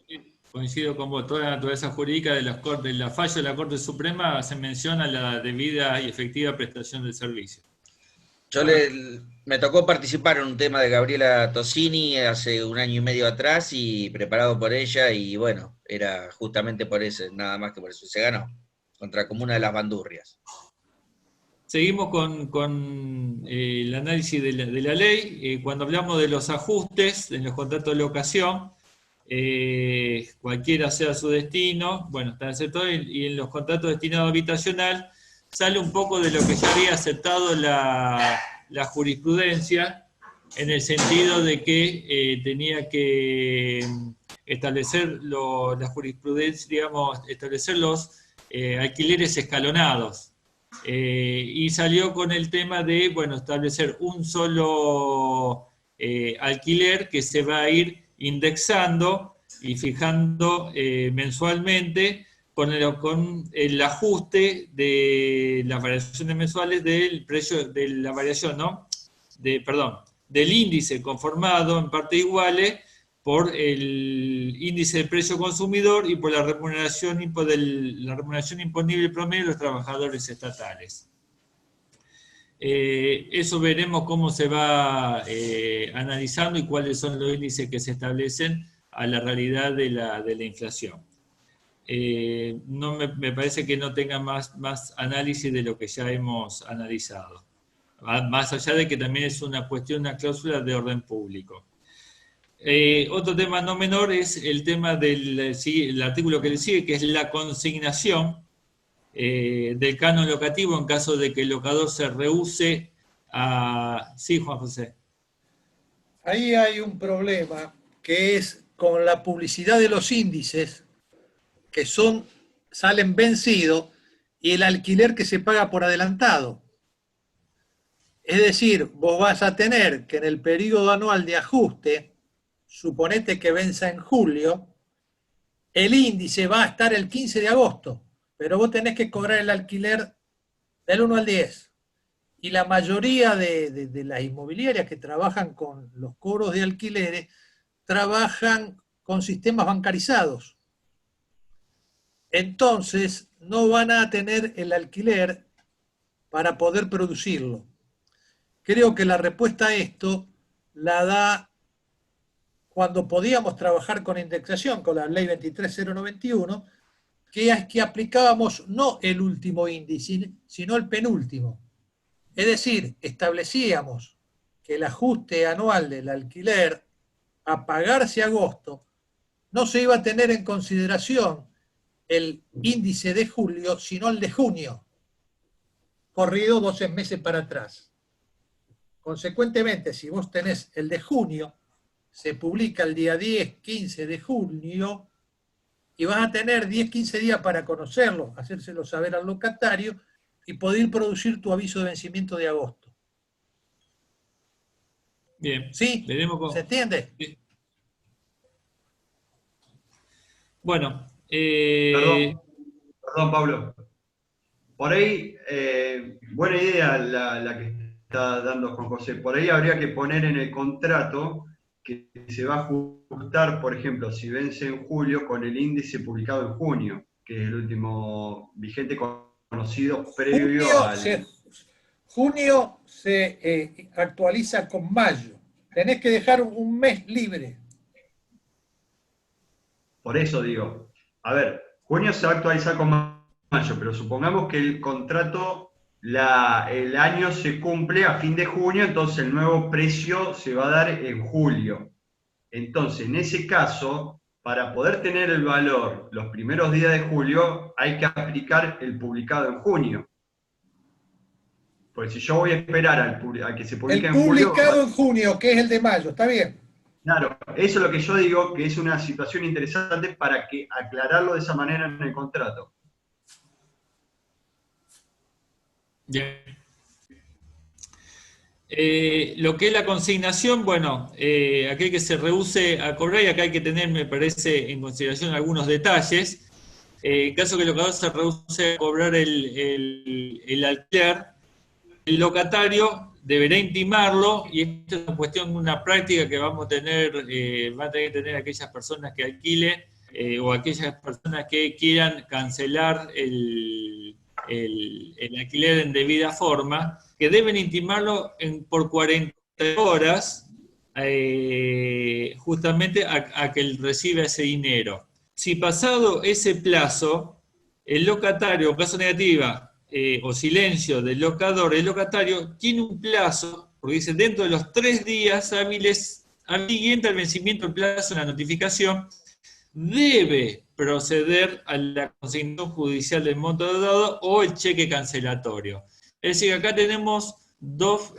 Coincido con vos, toda la naturaleza jurídica de la fallo de la Corte Suprema se menciona la debida y efectiva prestación del servicio.
Me tocó participar en un tema de Gabriela Tosini hace un año y medio atrás y preparado por ella y bueno, era justamente por eso, nada más que por eso. Se ganó contra Comuna de las Bandurrias.
Seguimos con el análisis de la ley. Cuando hablamos de los ajustes en los contratos de locación, cualquiera sea su destino, bueno, está aceptado, y en los contratos destinados habitacional sale un poco de lo que ya había aceptado la jurisprudencia, en el sentido de que tenía que establecer la jurisprudencia, digamos, establecer los alquileres escalonados. Y salió con el tema de, bueno, establecer un solo alquiler que se va a ir indexando y fijando mensualmente con el ajuste de las variaciones mensuales del precio, de la variación, ¿no? Del índice conformado en partes iguales por el índice de precio consumidor y por la remuneración imponible promedio de los trabajadores estatales. Eso veremos cómo se va analizando y cuáles son los índices que se establecen a la realidad de la inflación. No me parece que no tenga más análisis de lo que ya hemos analizado. Más allá de que también es una cláusula de orden público. Otro tema no menor es el tema del artículo que le sigue, que es la consignación del canon locativo en caso de que el locador se rehúse a... Sí, Juan José.
Ahí hay un problema que es con la publicidad de los índices que salen vencidos y el alquiler que se paga por adelantado. Es decir, vos vas a tener que en el periodo anual de ajuste, suponete que venza en julio, el índice va a estar el 15 de agosto, pero vos tenés que cobrar el alquiler del 1 al 10. Y la mayoría de las inmobiliarias que trabajan con los cobros de alquileres, trabajan con sistemas bancarizados. Entonces, no van a tener el alquiler para poder producirlo. Creo que la respuesta a esto la da cuando podíamos trabajar con indexación, con la ley 23.091, que es que aplicábamos no el último índice, sino el penúltimo. Es decir, establecíamos que el ajuste anual del alquiler a pagarse agosto no se iba a tener en consideración el índice de julio, sino el de junio, corrido 12 meses para atrás. Consecuentemente, si vos tenés el de junio, se publica el día 10, 15 de junio, y vas a tener 10, 15 días para conocerlo, hacérselo saber al locatario y poder producir tu aviso de vencimiento de agosto.
Bien.
¿Sí? ¿Se entiende?
Sí. Bueno.
Perdón, Pablo. Por ahí, buena idea la que está dando Juan José. Por ahí habría que poner en el contrato que se va a ajustar, por ejemplo, si vence en julio, con el índice publicado en junio, que es el último vigente conocido previo al...
Junio se actualiza con mayo. Tenés que dejar un mes libre.
Por eso digo, a ver, junio se va a actualizar con mayo, pero supongamos que el contrato, el año se cumple a fin de junio, entonces el nuevo precio se va a dar en julio. Entonces, en ese caso, para poder tener el valor los primeros días de julio, hay que aplicar el publicado en junio. Pues si yo voy a esperar a que se publique en julio...
El publicado en junio, que es el de mayo, ¿está bien?
Claro, eso es lo que yo digo, que es una situación interesante para que aclararlo de esa manera en el contrato.
Bien. Lo que es la consignación, bueno, aquel que se rehúse a cobrar, y acá hay que tener, me parece, en consideración algunos detalles. En caso que el locador se rehúse a cobrar el alquiler, el locatario deberá intimarlo, y esto es una cuestión, una práctica que vamos a tener, van a tener que tener aquellas personas que alquilen o aquellas personas que quieran cancelar el alquiler en debida forma, que deben intimarlo por 40 horas justamente a que él reciba ese dinero. Si pasado ese plazo, el locatario, en caso negativa, o silencio del locador, el locatario tiene un plazo, porque dice dentro de los 3 días hábiles al siguiente al vencimiento del plazo de la notificación, debe proceder a la consignación judicial del monto dado o el cheque cancelatorio. Es decir, acá tenemos 2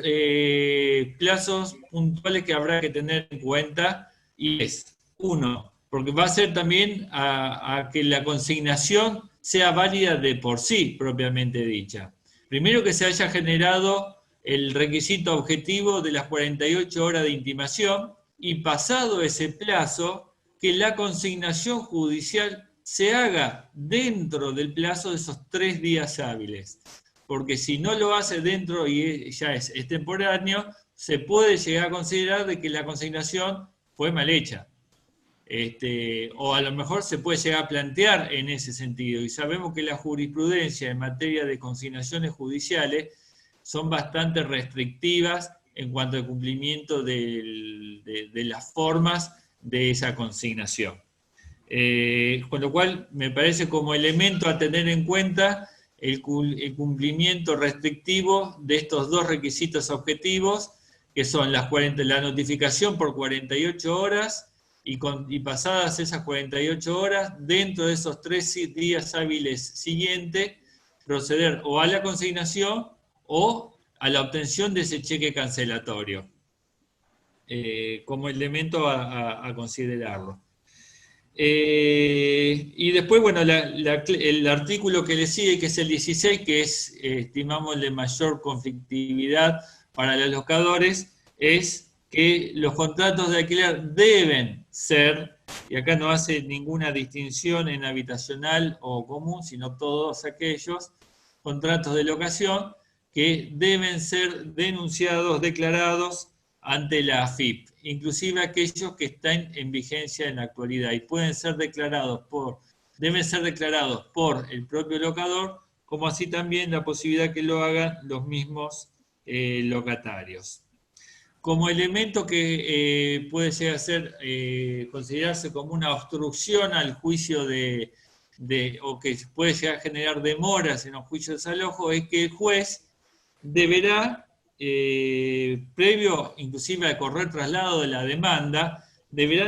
plazos puntuales que habrá que tener en cuenta, y es, 1, porque va a ser también a que la consignación sea válida de por sí, propiamente dicha. Primero, que se haya generado el requisito objetivo de las 48 horas de intimación, y pasado ese plazo, que la consignación judicial se haga dentro del plazo de esos 3 días hábiles. Porque si no lo hace dentro y ya es extemporáneo, se puede llegar a considerar de que la consignación fue mal hecha. O a lo mejor se puede llegar a plantear en ese sentido. Y sabemos que la jurisprudencia en materia de consignaciones judiciales son bastante restrictivas en cuanto al cumplimiento de las formas de esa consignación. Con lo cual, me parece como elemento a tener en cuenta el cumplimiento restrictivo de estos 2 requisitos objetivos, que son la notificación por 48 horas, y pasadas esas 48 horas, dentro de esos 3 días hábiles siguientes, proceder o a la consignación o a la obtención de ese cheque cancelatorio, como elemento a considerarlo. Y después, bueno, el artículo que le sigue, que es el 16, que es, estimamos, el de mayor conflictividad para los locadores, es que los contratos de alquiler deben ser, y acá no hace ninguna distinción en habitacional o común, sino todos aquellos contratos de locación que deben ser denunciados, declarados ante la AFIP, inclusive aquellos que están en vigencia en la actualidad, y deben ser declarados por el propio locador, como así también la posibilidad que lo hagan los mismos locatarios. Como elemento que puede llegar a ser, considerarse como una obstrucción al juicio o que puede llegar a generar demoras en los juicios de desalojo, es que el juez deberá, previo inclusive al correr traslado de la demanda, deberá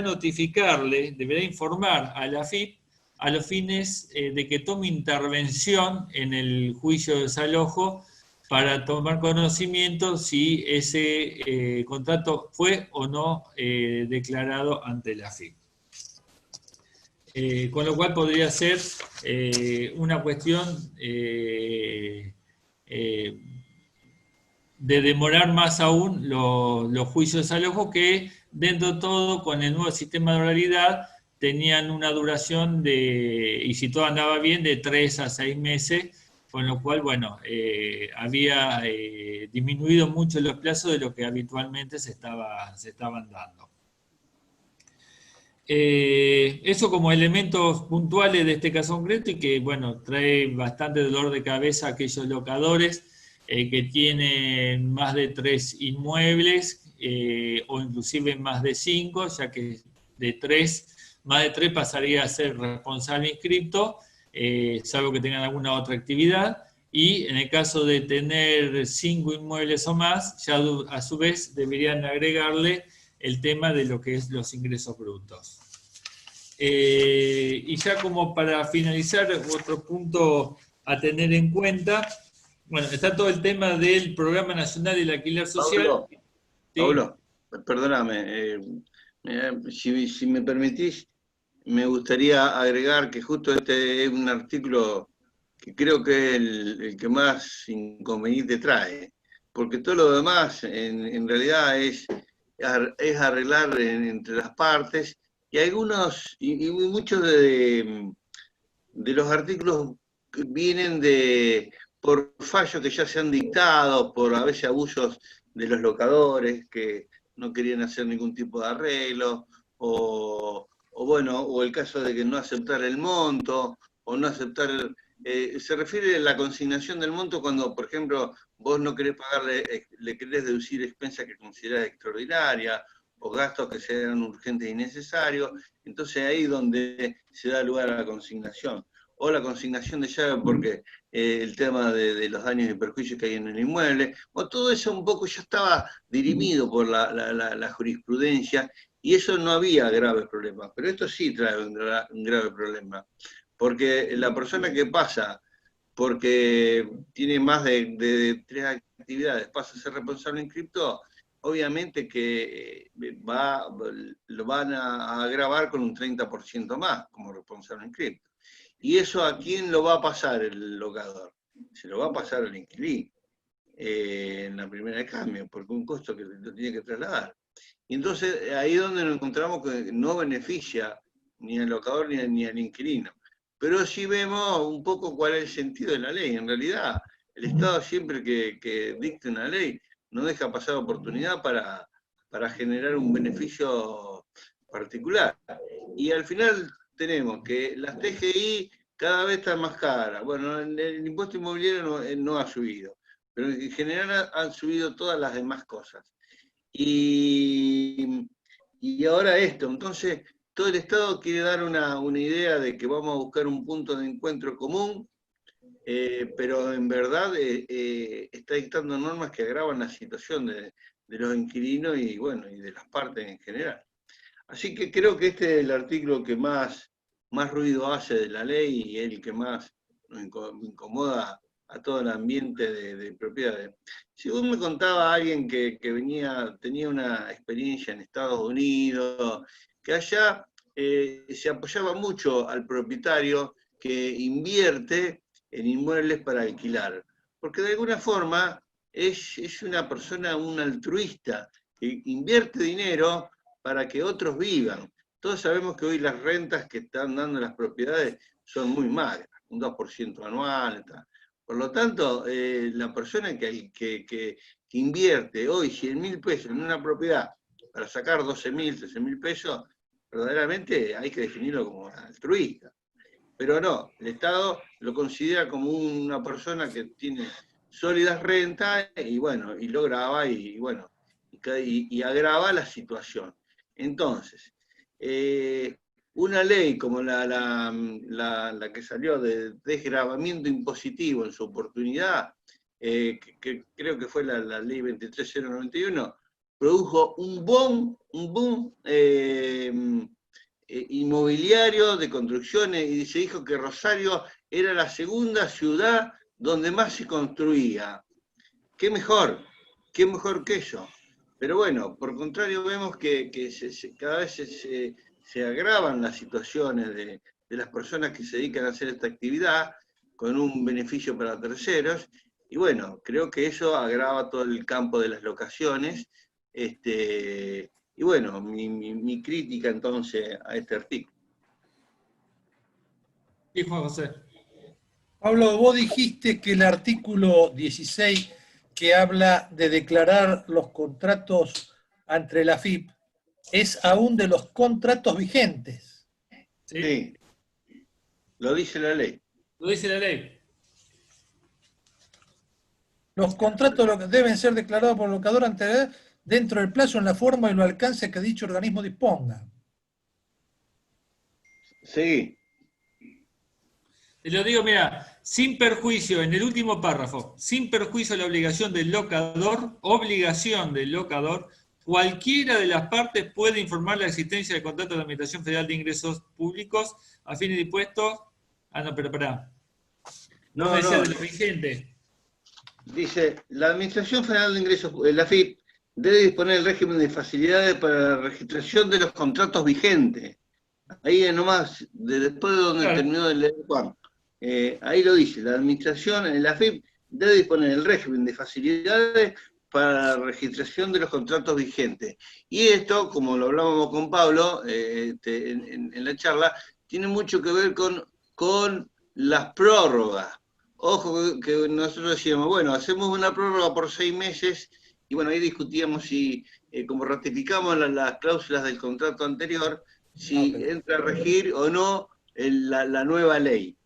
informar a la AFIP a los fines de que tome intervención en el juicio de desalojo, para tomar conocimiento si ese contrato fue o no declarado ante la AFIP. Con lo cual podría ser una cuestión de demorar más aún los juicios de desalojo, que dentro de todo, con el nuevo sistema de oralidad, tenían una duración y si todo andaba bien, de 3 a 6 meses, con lo cual, bueno, había disminuido mucho los plazos de lo que habitualmente se estaban dando. Eso como elementos puntuales de este caso concreto y que, bueno, trae bastante dolor de cabeza a aquellos locadores que tienen más de 3 inmuebles o inclusive más de 5, ya que más de 3 pasaría a ser responsable inscripto, salvo que tengan alguna otra actividad. Y en el caso de tener 5 inmuebles o más, ya a su vez deberían agregarle el tema de lo que es los ingresos brutos. Y ya como para finalizar, otro punto a tener en cuenta, bueno, está todo el tema del Programa Nacional del Alquiler Social.
Pablo, perdóname, si me permitís, me gustaría agregar que justo este es un artículo que creo que es el que más inconveniente trae, porque todo lo demás en realidad es arreglar entre las partes, y algunos, y muchos de los artículos vienen por fallos que ya se han dictado, por a veces abusos de los locadores que no querían hacer ningún tipo de arreglo, o el caso de que no aceptar el monto, o no aceptar, se refiere a la consignación del monto cuando, por ejemplo, vos no querés pagarle, le querés deducir expensas que considerás extraordinaria, o gastos que sean urgentes y necesarios, entonces ahí es donde se da lugar a la consignación. O la consignación de llave porque el tema de los daños y perjuicios que hay en el inmueble, o todo eso un poco ya estaba dirimido por la jurisprudencia, y eso no había graves problemas, pero esto sí trae un grave problema, porque la persona que pasa, porque tiene más de 3 actividades, pasa a ser responsable inscripto, obviamente que lo van a agravar con un 30% más como responsable inscripto. ¿Y eso a quién lo va a pasar el locador? Se lo va a pasar al inquilino en la primera de cambio, porque un costo que lo tiene que trasladar. Y entonces ahí es donde nos encontramos que no beneficia ni al locador ni al inquilino. Pero sí vemos un poco cuál es el sentido de la ley. En realidad, el Estado siempre que dicte una ley no deja pasar oportunidad para generar un beneficio particular. Y al final tenemos que las TGI cada vez están más caras. Bueno, el impuesto inmobiliario no ha subido, pero en general han subido todas las demás cosas. Y ahora esto, entonces todo el Estado quiere dar una idea de que vamos a buscar un punto de encuentro común, pero en verdad está dictando normas que agravan la situación de los inquilinos y de las partes en general. Así que creo que este es el artículo que más ruido hace de la ley y el que más nos incomoda a todo el ambiente de propiedades. Si vos me contaba alguien que tenía una experiencia en Estados Unidos, que allá se apoyaba mucho al propietario que invierte en inmuebles para alquilar, porque de alguna forma es una persona, un altruista, que invierte dinero para que otros vivan. Todos sabemos que hoy las rentas que están dando las propiedades son muy magras, un 2% anual. Por lo tanto, la persona que invierte hoy 100.000 pesos en una propiedad para sacar 12.000, 13.000 pesos, verdaderamente hay que definirlo como altruista. Pero no, el Estado lo considera como una persona que tiene sólidas rentas y lo grava y agrava la situación. Entonces, una ley como la que salió de desgravamiento impositivo en su oportunidad, que creo que fue la ley 23091, produjo un boom inmobiliario de construcciones, y se dijo que Rosario era la segunda ciudad donde más se construía. ¿Qué mejor que eso? Pero bueno, por contrario vemos que cada vez se agravan las situaciones de las personas que se dedican a hacer esta actividad con un beneficio para terceros, y creo que eso agrava todo el campo de las locaciones, mi crítica entonces a este artículo.
Sí, Juan José.
Pablo, vos dijiste que el artículo 16, que habla de declarar los contratos entre la AFIP, es aún de los contratos vigentes.
Sí. Lo dice la ley.
Lo dice la ley.
Los contratos deben ser declarados por el locador dentro del plazo, en la forma y lo alcance que dicho organismo disponga.
Sí.
Te lo digo, mira, sin perjuicio, en el último párrafo, sin perjuicio de la obligación del locador, cualquiera de las partes puede informar la existencia del contrato de la Administración Federal de Ingresos Públicos a fines de impuestos. Ah, no, pero pará. No decía de lo vigente.
Dice, la Administración Federal de Ingresos, la AFIP, debe disponer el régimen de facilidades para la registración de los contratos vigentes. Ahí nomás, después de donde terminó de leer Juan. Ahí lo dice, la Administración, la AFIP, debe disponer el régimen de facilidades para la registración de los contratos vigentes. Y esto, como lo hablábamos con Pablo en la charla, tiene mucho que ver con las prórrogas. Ojo que nosotros decíamos, bueno, hacemos una prórroga por 6 meses, y bueno, ahí discutíamos si, como ratificamos las cláusulas del contrato anterior, si entra a regir o no la nueva ley.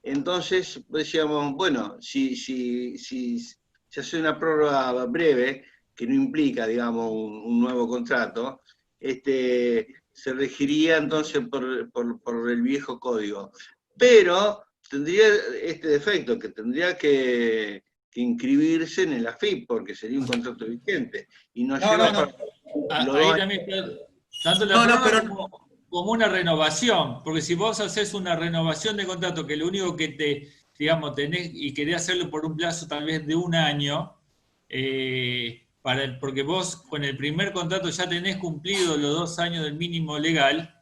Entonces decíamos, bueno, si se hace una prórroga breve, que no implica, digamos, un nuevo contrato, se regiría entonces por el viejo código. Pero tendría este defecto, que tendría que inscribirse en el AFIP, porque sería un contrato vigente. Y no lleva.
Ahí también, tanto la prórroga como una renovación, porque si vos haces una renovación de contrato, que lo único que tenés y querés hacerlo por un plazo tal vez de 1 año, porque vos con el primer contrato ya tenés cumplido los 2 años del mínimo legal,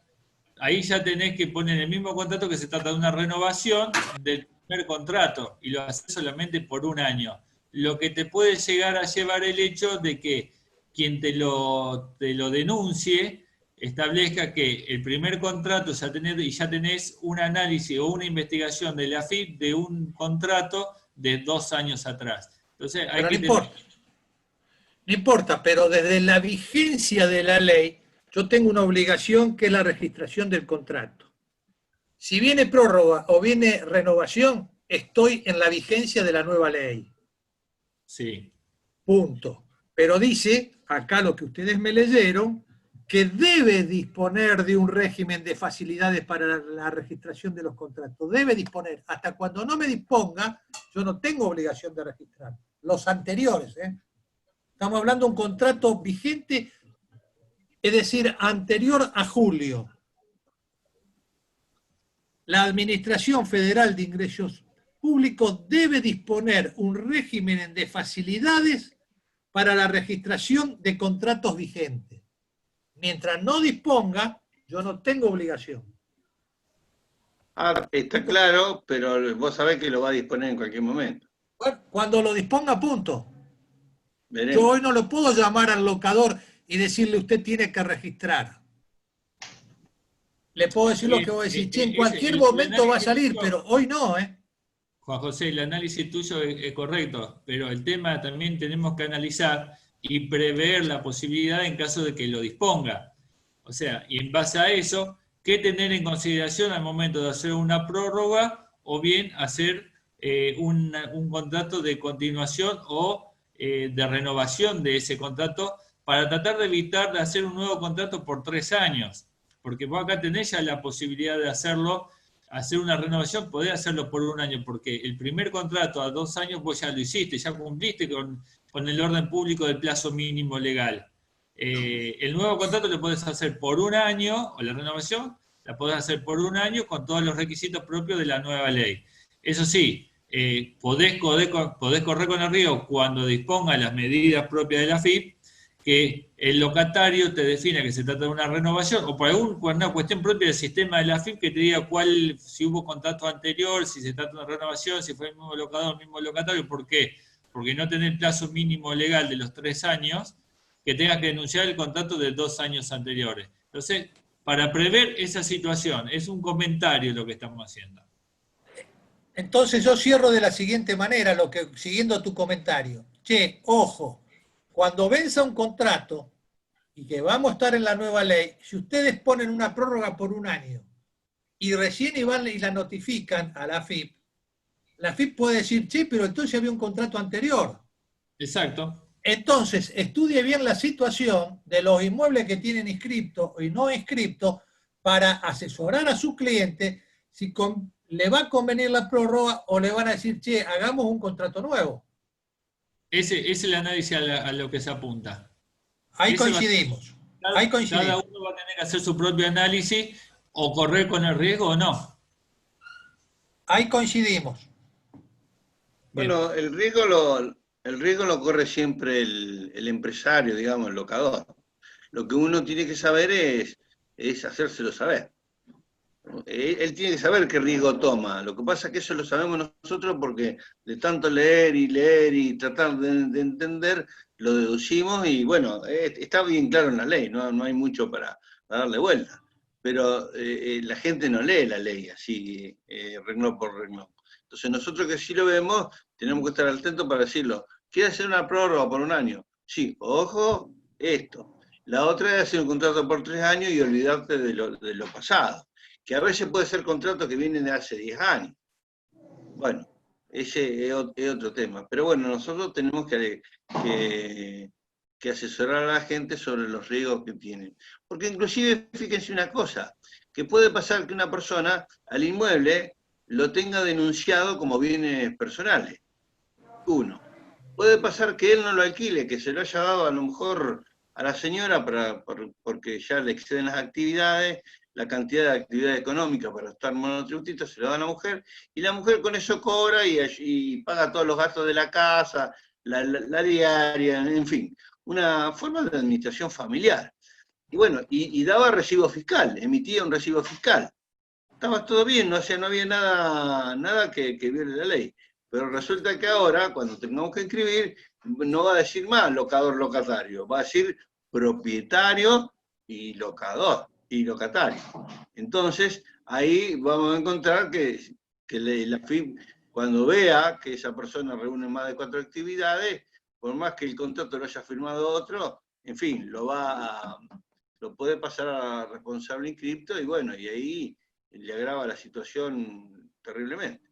ahí ya tenés que poner en el mismo contrato que se trata de una renovación del primer contrato, y lo haces solamente por 1 año. Lo que te puede llegar a llevar el hecho de que quien te lo denuncie establezca que el primer contrato ya tenés un análisis o una investigación de la AFIP de un contrato de 2 años atrás. Entonces hay que
no importa, pero desde la vigencia de la ley, yo tengo una obligación que es la registración del contrato. Si viene prórroga o viene renovación, estoy en la vigencia de la nueva ley.
Sí.
Punto. Pero dice, acá lo que ustedes me leyeron, que debe disponer de un régimen de facilidades para la registración de los contratos. Debe disponer. Hasta cuando no me disponga, yo no tengo obligación de registrar. Los anteriores, Estamos hablando de un contrato vigente, es decir, anterior a julio. La Administración Federal de Ingresos Públicos debe disponer un régimen de facilidades para la registración de contratos vigentes. Mientras no disponga, yo no tengo obligación.
Está claro, pero vos sabés que lo va a disponer en cualquier momento.
Bueno, cuando lo disponga, punto.
Veremos.
Yo hoy no lo puedo llamar al locador y decirle usted tiene que registrar. Le puedo decir lo que voy a decir. En cualquier momento va a salir, pero hoy no,
Juan José, el análisis tuyo es correcto, pero el tema también tenemos que analizar y prever la posibilidad en caso de que lo disponga. O sea, y en base a eso, ¿qué tener en consideración al momento de hacer una prórroga o bien hacer un contrato de continuación o de renovación de ese contrato para tratar de evitar de hacer un nuevo contrato por 3 años? Porque vos acá tenés ya la posibilidad de hacerlo, hacer una renovación, podés hacerlo por 1 año, porque el primer contrato a 2 años vos ya lo hiciste, ya cumpliste con el orden público del plazo mínimo legal. El nuevo contrato lo podés hacer por 1 año, o la renovación, la podés hacer por 1 año con todos los requisitos propios de la nueva ley. Eso sí, podés correr con el río cuando disponga las medidas propias de la AFIP, que el locatario te defina que se trata de una renovación, o por alguna cuestión propia del sistema de la AFIP que te diga si hubo contrato anterior, si se trata de una renovación, si fue el mismo locador, el mismo locatario. ¿Por qué? Porque no tenés el plazo mínimo legal de los 3 años, que tengas que denunciar el contrato de 2 años anteriores. Entonces, para prever esa situación, es un comentario lo que estamos haciendo.
Entonces yo cierro de la siguiente manera, siguiendo tu comentario. Che, ojo, cuando venza un contrato y que vamos a estar en la nueva ley, si ustedes ponen una prórroga por un año y recién van y la notifican a la AFIP puede decir, sí, pero entonces había un contrato anterior.
Exacto.
Entonces, estudie bien la situación de los inmuebles que tienen inscriptos y no inscriptos para asesorar a su cliente si le va a convenir la prórroga o le van a decir, che, hagamos un contrato nuevo.
Ese es el análisis a lo que se apunta.
Ahí coincidimos.
Cada uno va a tener que hacer su propio análisis o correr con el riesgo o no.
Ahí coincidimos.
Bueno, el riesgo lo corre siempre el empresario, digamos, el locador. Lo que uno tiene que saber es hacérselo saber. Él tiene que saber qué riesgo toma. Lo que pasa es que eso lo sabemos nosotros porque de tanto leer y tratar de entender, lo deducimos y bueno, está bien claro en la ley, no hay mucho para darle vuelta. Pero la gente no lee la ley así, renglón por renglón. Entonces nosotros que sí lo vemos, tenemos que estar atentos para decirlo. ¿Quiere hacer una prórroga por un año? Sí, ojo, esto. La otra es hacer un contrato por 3 años y olvidarte de lo pasado. Que a veces puede ser contratos que vienen de hace 10 años. Bueno, ese es otro tema. Pero bueno, nosotros tenemos que asesorar a la gente sobre los riesgos que tienen. Porque inclusive, fíjense una cosa, que puede pasar que una persona al inmueble lo tenga denunciado como bienes personales. Uno. Puede pasar que él no lo alquile, que se lo haya dado a lo mejor a la señora porque ya le exceden las actividades, la cantidad de actividad económica para estar monotributista se lo da a la mujer, y la mujer con eso cobra y paga todos los gastos de la casa, la diaria, en fin, una forma de administración familiar. Y bueno, y daba recibo fiscal, emitía un recibo fiscal. Estaba todo bien, no había nada que viole la ley. Pero resulta que ahora, cuando tengamos que escribir, no va a decir más locador-locatario, va a decir propietario y locador y locatario. Entonces, ahí vamos a encontrar que la FIP, cuando vea que esa persona reúne más de 4 actividades, por más que el contrato lo haya firmado otro, en fin, lo puede pasar a responsable inscripto y bueno, y ahí le agrava la situación terriblemente.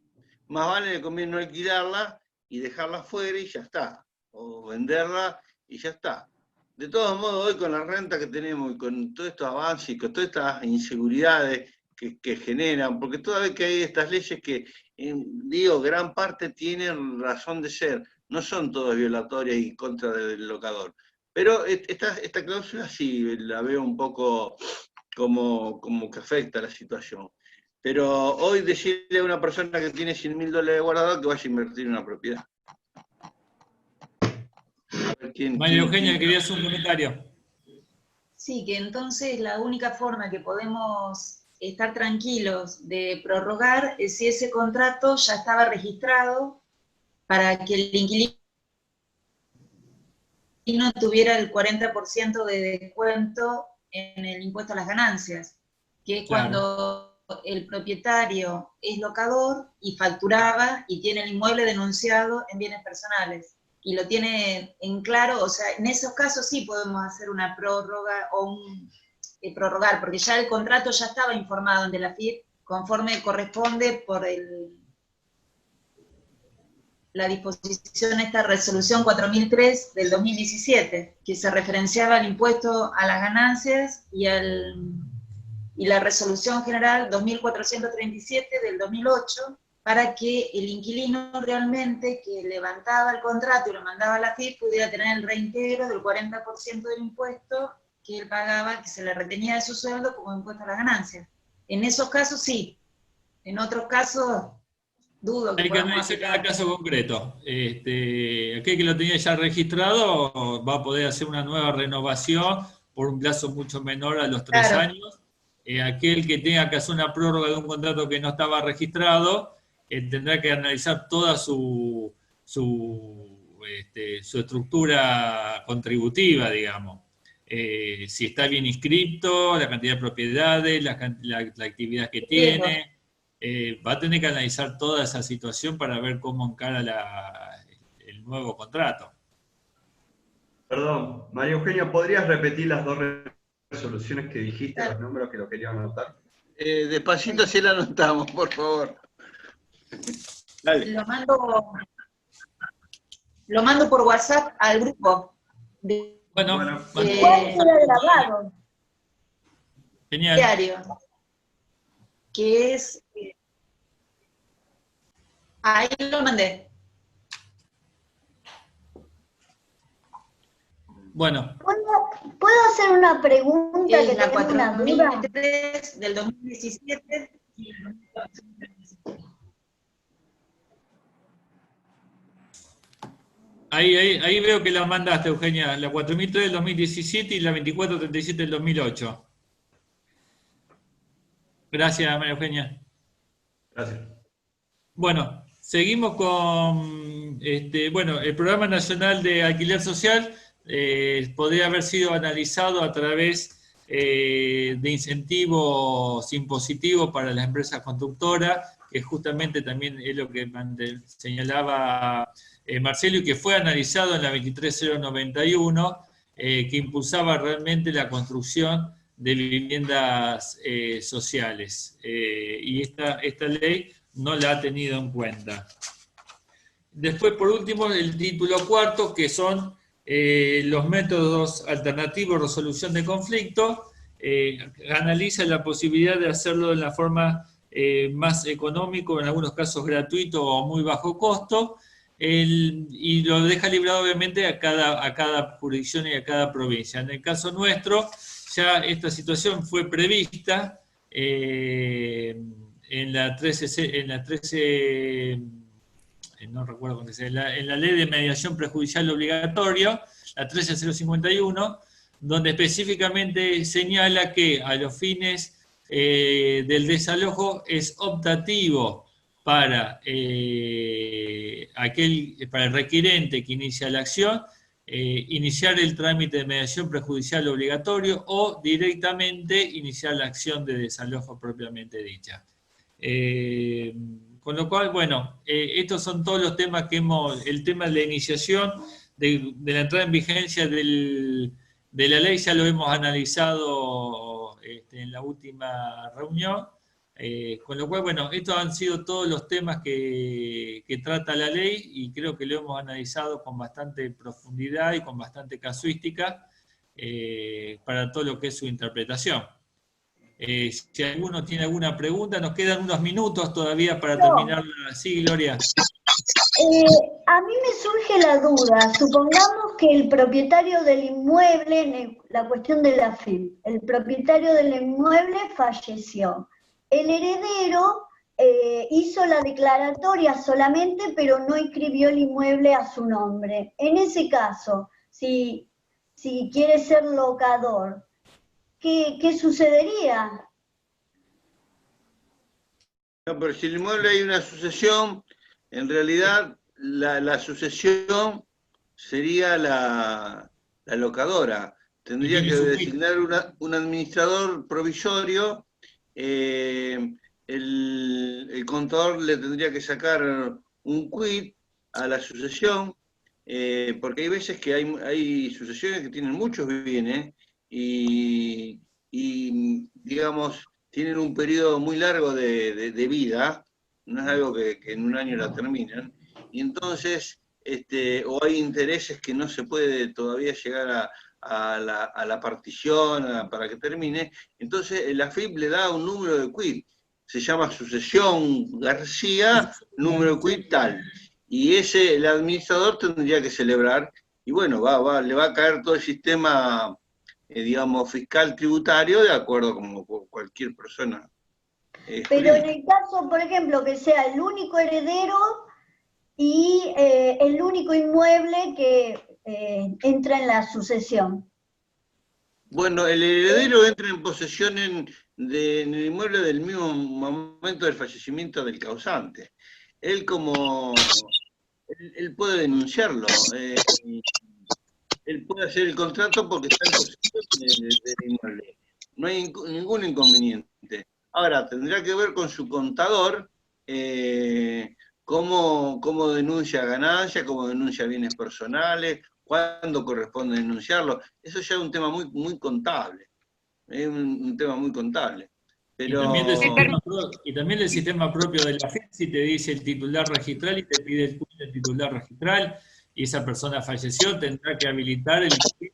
Más vale le conviene no alquilarla y dejarla fuera y ya está. O venderla y ya está. De todos modos, hoy con la renta que tenemos y con todos estos avances y con todas estas inseguridades que generan, porque toda vez que hay estas leyes que, digo, gran parte tienen razón de ser, no son todas violatorias y contra del locador. Pero esta cláusula sí la veo un poco como que afecta a la situación. Pero hoy decirle a una persona que tiene $100.000 guardados que vaya a invertir en una propiedad.
María Eugenia, querías un comentario.
Sí, que entonces la única forma que podemos estar tranquilos de prorrogar es si ese contrato ya estaba registrado para que el inquilino tuviera el 40% de descuento en el impuesto a las ganancias, que es cuando el propietario es locador y facturaba y tiene el inmueble denunciado en bienes personales y lo tiene en claro. O sea, en esos casos sí podemos hacer una prórroga o prorrogar, porque ya el contrato ya estaba informado ante la FIP conforme corresponde por la disposición, esta resolución 4003 del 2017, que se referenciaba al impuesto a las ganancias y la resolución general 2437 del 2008, para que el inquilino realmente que levantaba el contrato y lo mandaba a la FIP pudiera tener el reintegro del 40% del impuesto que él pagaba, que se le retenía de su sueldo como impuesto a las ganancias. En esos casos sí, en otros casos dudo que
hay que analizar cada caso concreto. Aquel que lo tenía ya registrado va a poder hacer una nueva renovación por un plazo mucho menor a los 3 años. Aquel que tenga que hacer una prórroga de un contrato que no estaba registrado, tendrá que analizar toda su estructura contributiva, digamos. Si está bien inscrito, la cantidad de propiedades, la actividad que tiene. Va a tener que analizar toda esa situación para ver cómo encara el nuevo contrato.
Perdón, María Eugenia, ¿podrías repetir las dos resoluciones que dijiste, los números que lo quería anotar?
Despacito si la anotamos, por favor. Dale.
Lo mando por WhatsApp al grupo.
Bueno,
grabado.
Genial.
Diario. Que es... ahí lo mandé.
Bueno.
¿Puedo hacer una pregunta
Es
que
la
tengo una duda?
4003 del 2017.
Ahí veo que las mandaste, Eugenia, la 4003 del 2017 y la 2437 del 2008. Gracias, María Eugenia.
Gracias.
Bueno, seguimos con el Programa Nacional de Alquiler Social. Podría haber sido analizado a través de incentivos impositivos para las empresas constructoras, que justamente también es lo que señalaba Marcelo, y que fue analizado en la 23091, que impulsaba realmente la construcción de viviendas sociales. Y esta ley no la ha tenido en cuenta. Después, por último, el título cuarto, que son los métodos alternativos de resolución de conflictos. Analiza la posibilidad de hacerlo de la forma más económico, en algunos casos gratuito o muy bajo costo, y lo deja librado obviamente a cada jurisdicción y a cada provincia. En el caso nuestro, ya esta situación fue prevista en la 13, no recuerdo cómo se llama, en la Ley de Mediación Prejudicial Obligatoria, la 13051, donde específicamente señala que a los fines del desalojo es optativo para el requirente que inicia la acción, iniciar el trámite de mediación prejudicial obligatorio o directamente iniciar la acción de desalojo propiamente dicha. Con lo cual, bueno, estos son todos los temas que el tema de la iniciación, de la entrada en vigencia de la ley, ya lo hemos analizado en la última reunión, con lo cual, bueno, estos han sido todos los temas que trata la ley, y creo que lo hemos analizado con bastante profundidad y con bastante casuística para todo lo que es su interpretación. Si alguno tiene alguna pregunta, nos quedan unos minutos todavía para terminar. Sí, Gloria.
A mí me surge la duda. Supongamos que el propietario del inmueble, la cuestión de la FIP, el propietario del inmueble falleció. El heredero hizo la declaratoria solamente, pero no inscribió el inmueble a su nombre. En ese caso, si quiere ser locador, ¿qué sucedería?
No, pero si en el inmueble hay una sucesión, en realidad la sucesión sería la locadora. Tendría que designar un administrador provisorio, el contador le tendría que sacar un quit a la sucesión, porque hay veces que hay sucesiones que tienen muchos bienes, y digamos, tienen un periodo muy largo de vida, no es algo que en un año la terminan, y entonces, o hay intereses que no se puede todavía llegar a la partición para que termine, entonces el AFIP le da un número de quit, se llama sucesión García, número de quit tal, y el administrador tendría que celebrar, y bueno, le va a caer todo el sistema, digamos, fiscal tributario, de acuerdo como cualquier persona.
Pero en el caso, por ejemplo, que sea el único heredero y el único inmueble que entra en la sucesión.
Bueno, el heredero entra en posesión en el inmueble del mismo momento del fallecimiento del causante. Él puede denunciarlo. Él puede hacer el contrato porque está en posesión del inmueble. No hay ningún inconveniente. Ahora, tendrá que ver con su contador cómo denuncia ganancias, cómo denuncia bienes personales, cuándo corresponde denunciarlo. Eso ya es un tema muy contable. Es un tema muy contable. Pero...
Y también del sistema propio de la FIP, si te dice el titular registral y te pide el quit del titular registral, y esa persona falleció, tendrá que habilitar el quit,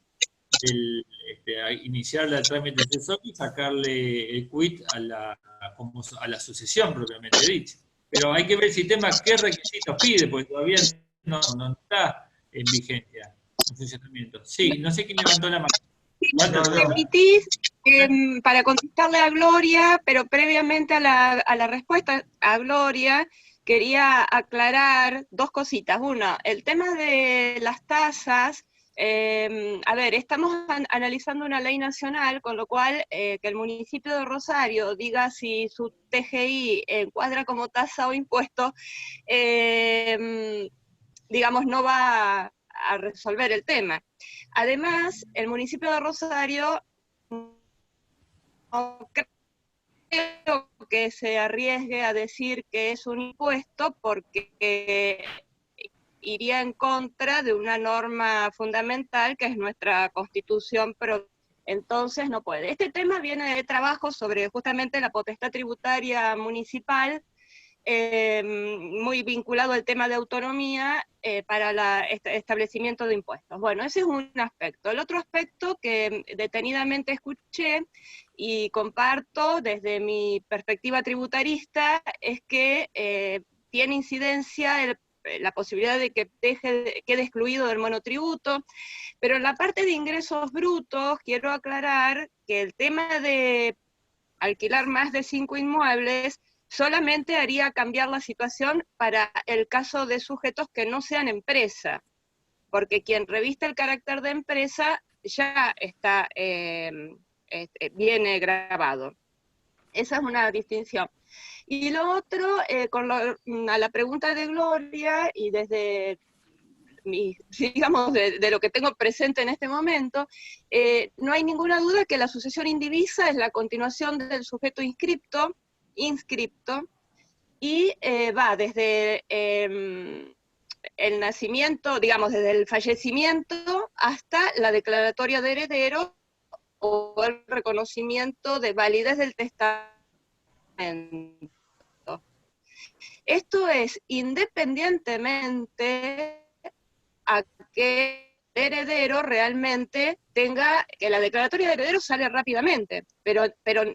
iniciarle el trámite sucesorio y sacarle el quit a la sucesión propiamente dicha. Pero hay que ver el sistema qué requisitos pide, porque todavía no está en vigencia, en funcionamiento. Sí, no sé quién levantó la mano.
Si me permitís, para contestarle a Gloria, pero previamente a la respuesta a Gloria, quería aclarar dos cositas. Uno, el tema de las tasas. A ver, estamos analizando una ley nacional, con lo cual que el municipio de Rosario diga si su TGI encuadra como tasa o impuesto, digamos, no va a resolver el tema. Además, el municipio de Rosario no creo que se arriesgue a decir que es un impuesto, porque iría en contra de una norma fundamental que es nuestra Constitución, pero entonces no puede. Este tema viene de trabajo sobre justamente la potestad tributaria municipal, muy vinculado al tema de autonomía para el establecimiento de impuestos. Bueno, ese es un aspecto. El otro aspecto que detenidamente escuché y comparto desde mi perspectiva tributarista es que tiene incidencia la posibilidad de que quede excluido del monotributo, pero en la parte de ingresos brutos quiero aclarar que el tema de alquilar más de 5 inmuebles solamente haría cambiar la situación para el caso de sujetos que no sean empresa, porque quien reviste el carácter de empresa ya está, viene grabado. Esa es una distinción. Y lo otro, a la pregunta de Gloria, y desde digamos, de lo que tengo presente en este momento, no hay ninguna duda que la sucesión indivisa es la continuación del sujeto inscripto, y va desde el nacimiento, digamos, desde el fallecimiento hasta la declaratoria de heredero o el reconocimiento de validez del testamento. Esto es independientemente a que el heredero realmente tenga, que la declaratoria de heredero sale rápidamente, pero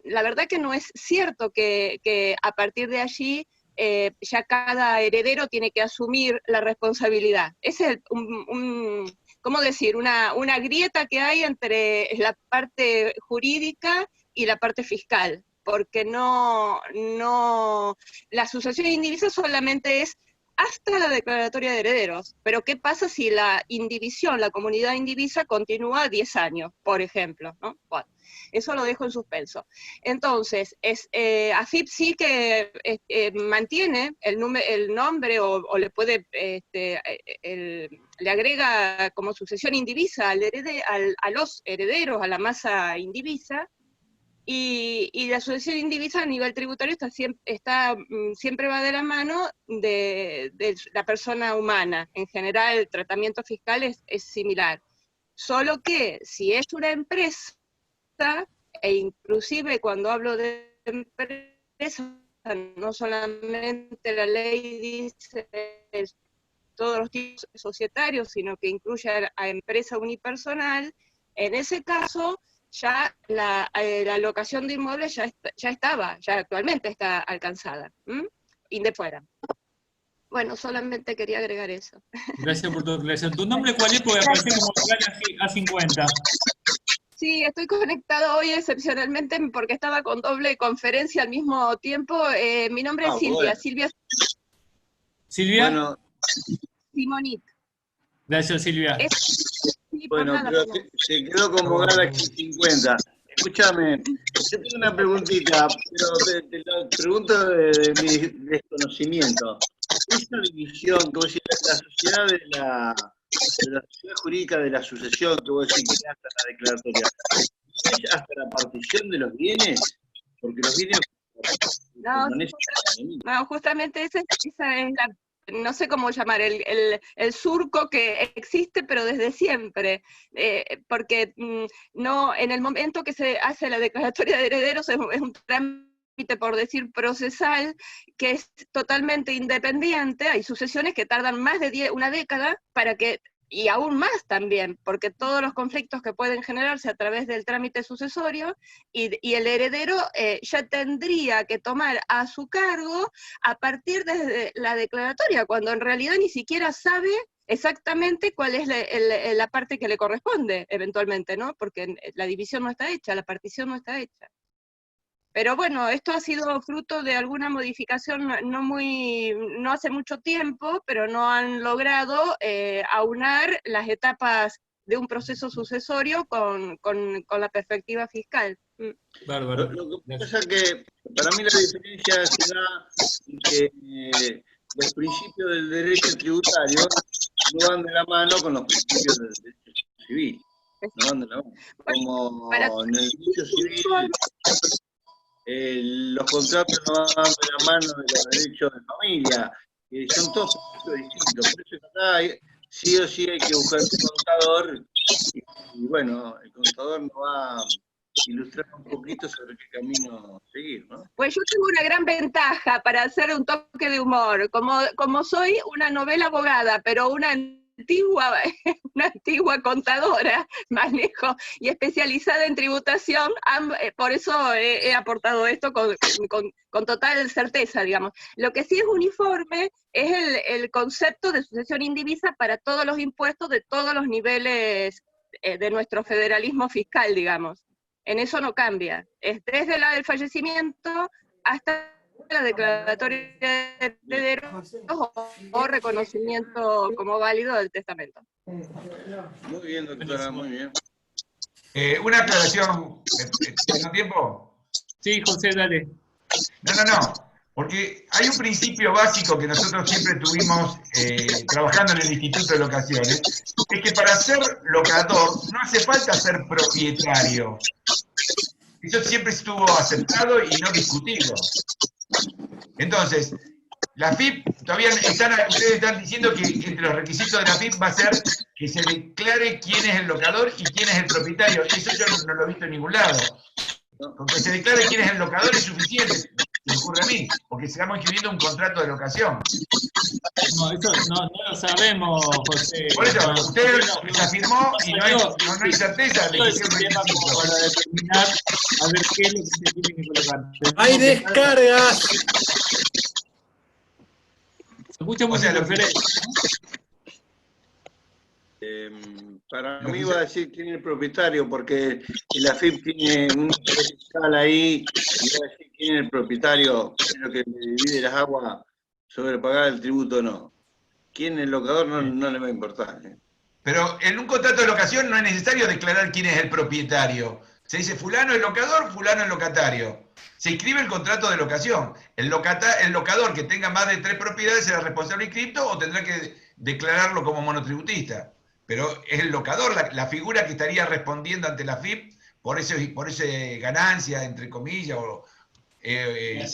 la verdad que no es cierto que a partir de allí ya cada heredero tiene que asumir la responsabilidad. Ese es ¿cómo decir? Una grieta que hay entre la parte jurídica y la parte fiscal, porque la sucesión indivisa solamente es hasta la declaratoria de herederos. Pero ¿qué pasa si la indivisión, la comunidad indivisa, continúa 10 años, por ejemplo, ¿no? Bueno, eso lo dejo en suspenso. Entonces, AFIP sí que mantiene el nombre o le puede, le agrega como sucesión indivisa a los herederos, a la masa indivisa, y la sucesión indivisa a nivel tributario siempre va de la mano de la persona humana. En general, el tratamiento fiscal es similar. Solo que si es una empresa, e inclusive cuando hablo de empresa, no solamente la ley dice todos los tipos societarios, sino que incluye a empresa unipersonal, en ese caso ya la alocación de inmuebles ya actualmente está alcanzada, y de fuera. Bueno, solamente quería agregar eso.
Gracias por tu aclaración. ¿Tu nombre cuál es? Porque aparece como A50.
Sí, estoy conectado hoy excepcionalmente porque estaba con doble conferencia al mismo tiempo. Mi nombre es Silvia.
Bueno.
Silvia.
Bueno.
Simonit.
Gracias, Silvia.
Bueno, pero se quedó convocada aquí 50. Escúchame, yo tengo una preguntita, pero te lo pregunto de mi desconocimiento. Esa división que vos decís, la sociedad de la sociedad jurídica de la sucesión, que vos decís que es hasta la declaratoria, ¿es hasta la partición de los bienes? Porque los bienes...
No, justamente esa es no sé cómo llamar, el surco que existe, pero desde siempre, porque no, en el momento que se hace la declaratoria de herederos es un trámite, por decir, procesal, que es totalmente independiente. Hay sucesiones que tardan más de una década para que, y aún más también, porque todos los conflictos que pueden generarse a través del trámite sucesorio, y el heredero ya tendría que tomar a su cargo a partir de la declaratoria, cuando en realidad ni siquiera sabe exactamente cuál es la parte que le corresponde, eventualmente, ¿no? Porque la división no está hecha, la partición no está hecha. Pero bueno, esto ha sido fruto de alguna modificación no hace mucho tiempo, pero no han logrado aunar las etapas de un proceso sucesorio con la perspectiva fiscal.
Bárbaro.
Lo que pasa es que para mí la diferencia se da en que los principios del derecho tributario no van de la mano con los principios del derecho civil. No van de la mano. Como en el derecho civil, los contratos no van de la mano de los derechos de familia, son todos principios distintos. Por eso acá sí o sí hay que buscar un contador, y bueno, el contador nos va a ilustrar un poquito sobre qué camino seguir, ¿no?
Pues yo tengo una gran ventaja para hacer un toque de humor. Como soy una novela abogada, pero una antigua contadora, manejo, y especializada en tributación, por eso he aportado esto con total certeza, digamos. Lo que sí es uniforme es el concepto de sucesión indivisa para todos los impuestos de todos los niveles de nuestro federalismo fiscal, digamos. En eso no cambia. Es desde la del fallecimiento hasta la declaratoria de herederos o reconocimiento como válido del testamento.
Muy bien, doctora, muy bien.
Una aclaración, ¿tengo tiempo?
Sí, José, dale.
No, porque hay un principio básico que nosotros siempre tuvimos trabajando en el Instituto de Locaciones, es que para ser locador no hace falta ser propietario. Eso siempre estuvo aceptado y no discutido. Entonces, la FIP, ustedes están diciendo que entre los requisitos de la FIP va a ser que se declare quién es el locador y quién es el propietario. Eso yo no lo he visto en ningún lado. Con que se declare quién es el locador es suficiente, se me ocurre a mí, porque estamos escribiendo un contrato de locación.
No, eso no lo sabemos, José.
Por eso, usted se afirmó y no hay certeza de que sea un requisito.
Para determinar a ver qué es lo que se tiene que colocar.
¡Hay descargas!
Se escucha mucha interferencia.
Para mí va a decir quién es el propietario, porque la AFIP tiene un fiscal ahí, y va a decir quién es el propietario, es lo que le divide las aguas sobre pagar el tributo o no. ¿Quién es el locador? No le va a importar.
Pero en un contrato de locación no es necesario declarar quién es el propietario. Se dice fulano es locador, fulano es locatario. Se inscribe el contrato de locación. El locador que tenga más de 3 propiedades será responsable inscripto o tendrá que declararlo como monotributista. Pero es el locador la figura que estaría respondiendo ante la FIP por esa ganancia, entre comillas.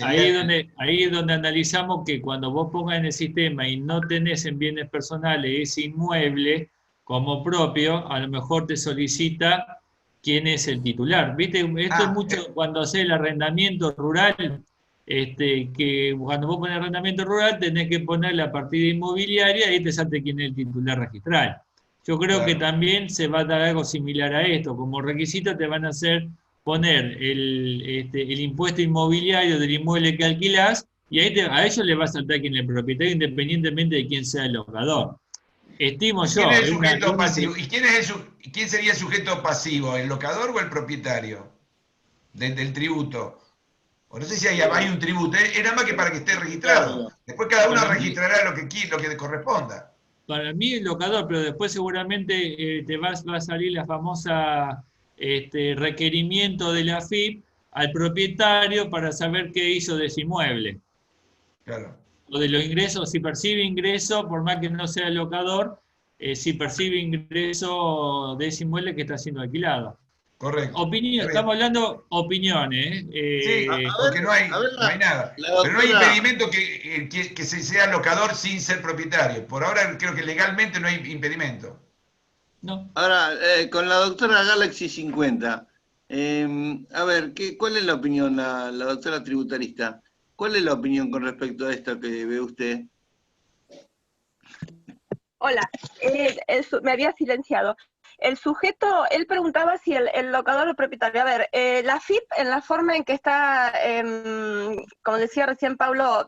Ahí es donde analizamos que cuando vos pongas en el sistema y no tenés en bienes personales ese inmueble como propio, a lo mejor te solicita quién es el titular. ¿Viste? Esto es mucho cuando haces el arrendamiento rural, que cuando vos pones arrendamiento rural tenés que poner la partida inmobiliaria y ahí te salte quién es el titular registral. Yo creo que también se va a dar algo similar a esto. Como requisito te van a hacer poner el impuesto inmobiliario del inmueble que alquilás y ahí a ellos le va a saltar quién es el propietario independientemente de quién sea el locador. Estimo yo.
¿Quién es el sujeto pasivo? ¿Y quién sería el sujeto pasivo? ¿El locador o el propietario del tributo? O no sé si hay un tributo. Era más que para que esté registrado. Después cada uno registrará lo que le corresponda.
Para mí el locador, pero después seguramente te va a salir la famosa requerimiento de la FIP al propietario para saber qué hizo de ese inmueble.
Claro.
O de los ingresos, si percibe ingreso, por más que no sea el locador, si percibe ingreso de ese inmueble que está siendo alquilado.
Correcto.
Estamos hablando opiniones.
Sí, porque no hay nada. Pero no hay impedimento que se sea locador sin ser propietario. Por ahora creo que legalmente no hay impedimento.
No.
Ahora, con la doctora Galaxy 50, a ver, ¿cuál es la opinión, la doctora tributarista? ¿Cuál es la opinión con respecto a esto que ve usted?
Hola, me había silenciado. El sujeto, él preguntaba si el locador o propietario. A ver, la FIP en la forma en que está, como decía recién Pablo,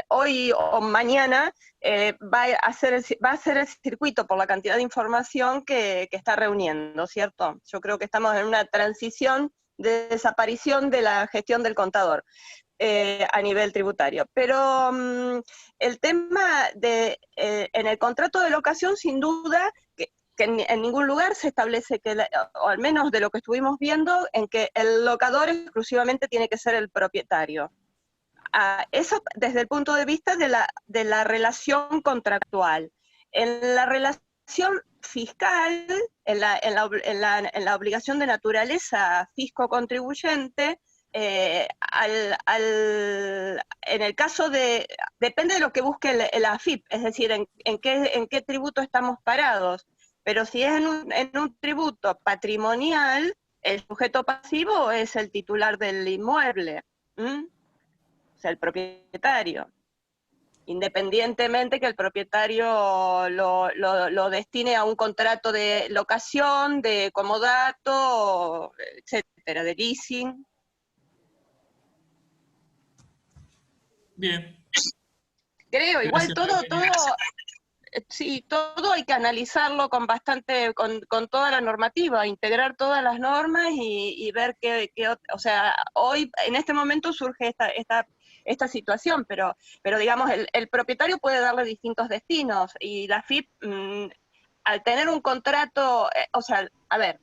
hoy o mañana va a hacer el circuito por la cantidad de información que está reuniendo, ¿cierto? Yo creo que estamos en una transición de desaparición de la gestión del contador a nivel tributario. Pero el tema en el contrato de locación, sin duda, que en ningún lugar se establece que, o al menos de lo que estuvimos viendo, en que el locador exclusivamente tiene que ser el propietario. Eso desde el punto de vista de la relación contractual. En la relación fiscal, en la obligación de naturaleza fisco-contribuyente, en el caso depende de lo que busque la AFIP, es decir, en qué tributo estamos parados. Pero si es en un tributo patrimonial, el sujeto pasivo es el titular del inmueble, o sea, el propietario. Independientemente que el propietario lo destine a un contrato de locación, de comodato, etcétera, de leasing.
Bien.
Creo, igual
Gracias,
todo, sí, todo hay que analizarlo con toda la normativa, integrar todas las normas y ver o sea, hoy, en este momento surge esta situación, pero digamos, el propietario puede darle distintos destinos, y la FIP, al tener un contrato, o sea, a ver,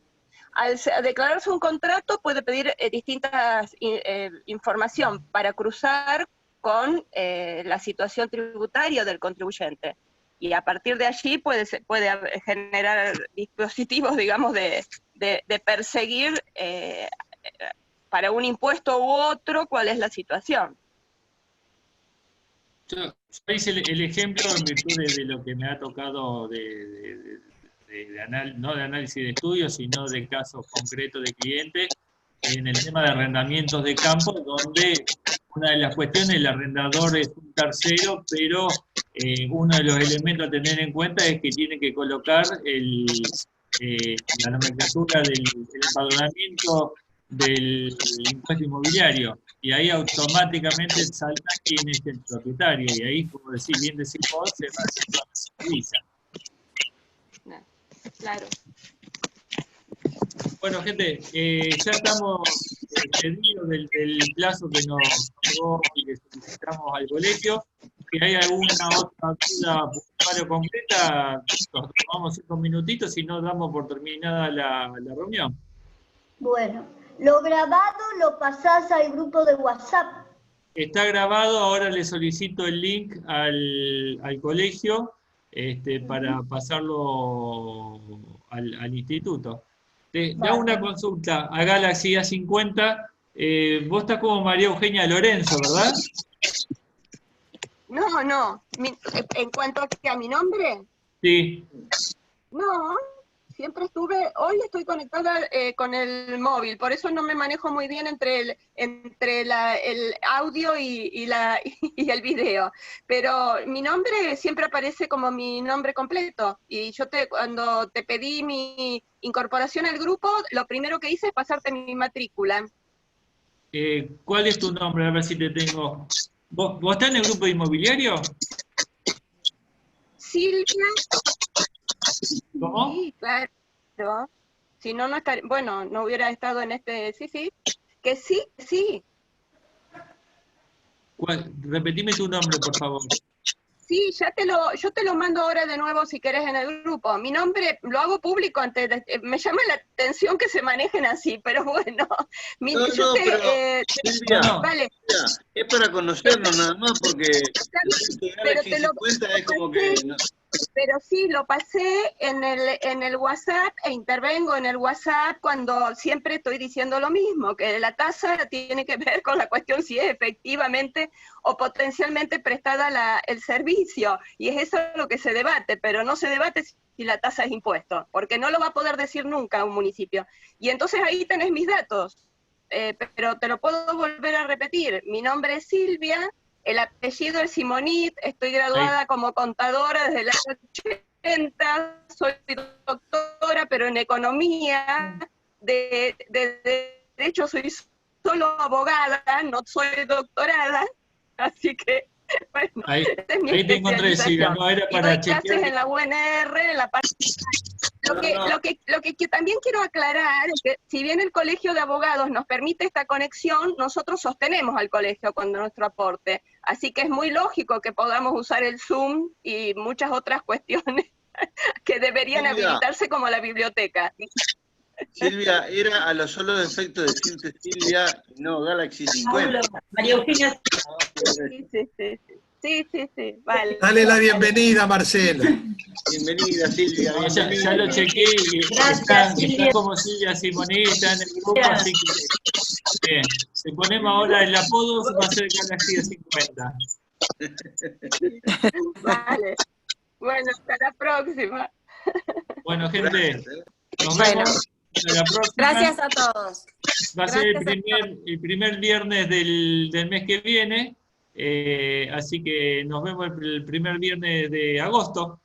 al declararse un contrato puede pedir distintas información para cruzar con la situación tributaria del contribuyente. Y a partir de allí puede generar dispositivos, digamos, de perseguir para un impuesto u otro cuál es la situación.
Yo hice el ejemplo en virtud de lo que me ha tocado no de análisis de estudios, sino de casos concretos de clientes, en el tema de arrendamientos de campo, donde una de las cuestiones, el arrendador es un tercero, pero uno de los elementos a tener en cuenta es que tiene que colocar la nomenclatura del empadronamiento del impuesto inmobiliario, y ahí automáticamente salta quién es el propietario, y ahí, como bien decís vos, se va haciendo la visa.
Claro.
Bueno, gente, ya estamos excedidos del plazo que nos llegó y que solicitamos al colegio. Si hay alguna otra duda puntual o concreta, nos tomamos 5 minutitos y no damos por terminada la reunión.
Bueno, lo grabado lo pasás al grupo de WhatsApp.
Está grabado, ahora le solicito el link al colegio para pasarlo al instituto. Te hago una consulta a Galaxy A50. Vos estás como María Eugenia Lorenzo, ¿verdad?
No. En cuanto a mi nombre,
Sí.
no. Siempre hoy estoy conectada con el móvil, por eso no me manejo muy bien entre el audio y el video. Pero mi nombre siempre aparece como mi nombre completo. Y yo cuando te pedí mi incorporación al grupo, lo primero que hice es pasarte mi matrícula.
¿Cuál es tu nombre? A ver si te tengo. ¿Vos estás en el grupo de inmobiliario?
Silvia.
¿Cómo?
Sí, claro. Si no, no hubiera estado en este... Sí. Que sí.
Repetime tu nombre, por favor.
Sí, yo te lo mando ahora de nuevo si querés en el grupo. Mi nombre lo hago público antes me llama la atención que se manejen así, pero bueno.
Silvia,
vale.
Es para conocernos nada más, porque
Pero te lo
es como que... No.
Pero sí, lo pasé en el WhatsApp e intervengo en el WhatsApp cuando siempre estoy diciendo lo mismo, que la tasa tiene que ver con la cuestión si es efectivamente o potencialmente prestada el servicio, y es eso lo que se debate, pero no se debate si la tasa es impuesto, porque no lo va a poder decir nunca un municipio. Y entonces ahí tenés mis datos, pero te lo puedo volver a repetir. Mi nombre es Silvia. El apellido es Simonit, estoy graduada como contadora desde el año 80, soy doctora, pero en economía, de derecho soy solo abogada, no soy doctorada, así que, bueno,
ahí,
esta es mi
ahí te encontré, Silvia, no era para chequear.
clases en la UNR, en la parte... Lo que también quiero aclarar es que si bien el Colegio de Abogados nos permite esta conexión, nosotros sostenemos al colegio con nuestro aporte. Así que es muy lógico que podamos usar el Zoom y muchas otras cuestiones que deberían habilitarse como la biblioteca.
Silvia, era a los solos efectos decirte Silvia, no Galaxy 50.
María Eugenia.
Sí, vale.
Dale la bienvenida, Marcela.
Bienvenida, Silvia. Bienvenida.
Ya lo chequeé y está como Silvia Simonita en el grupo, así que bien. Si ponemos ahora el apodo, va a ser Galaxy 50.
Vale. Bueno, hasta la próxima.
Bueno, gente, nos vemos hasta la próxima.
Gracias a todos.
Va a ser el primer viernes del mes que viene. Así que nos vemos el primer viernes de agosto.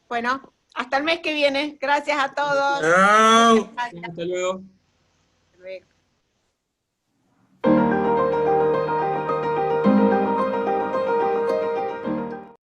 Bueno, hasta el mes que viene. Gracias a todos.
Chao.
Hasta luego.
Hasta luego.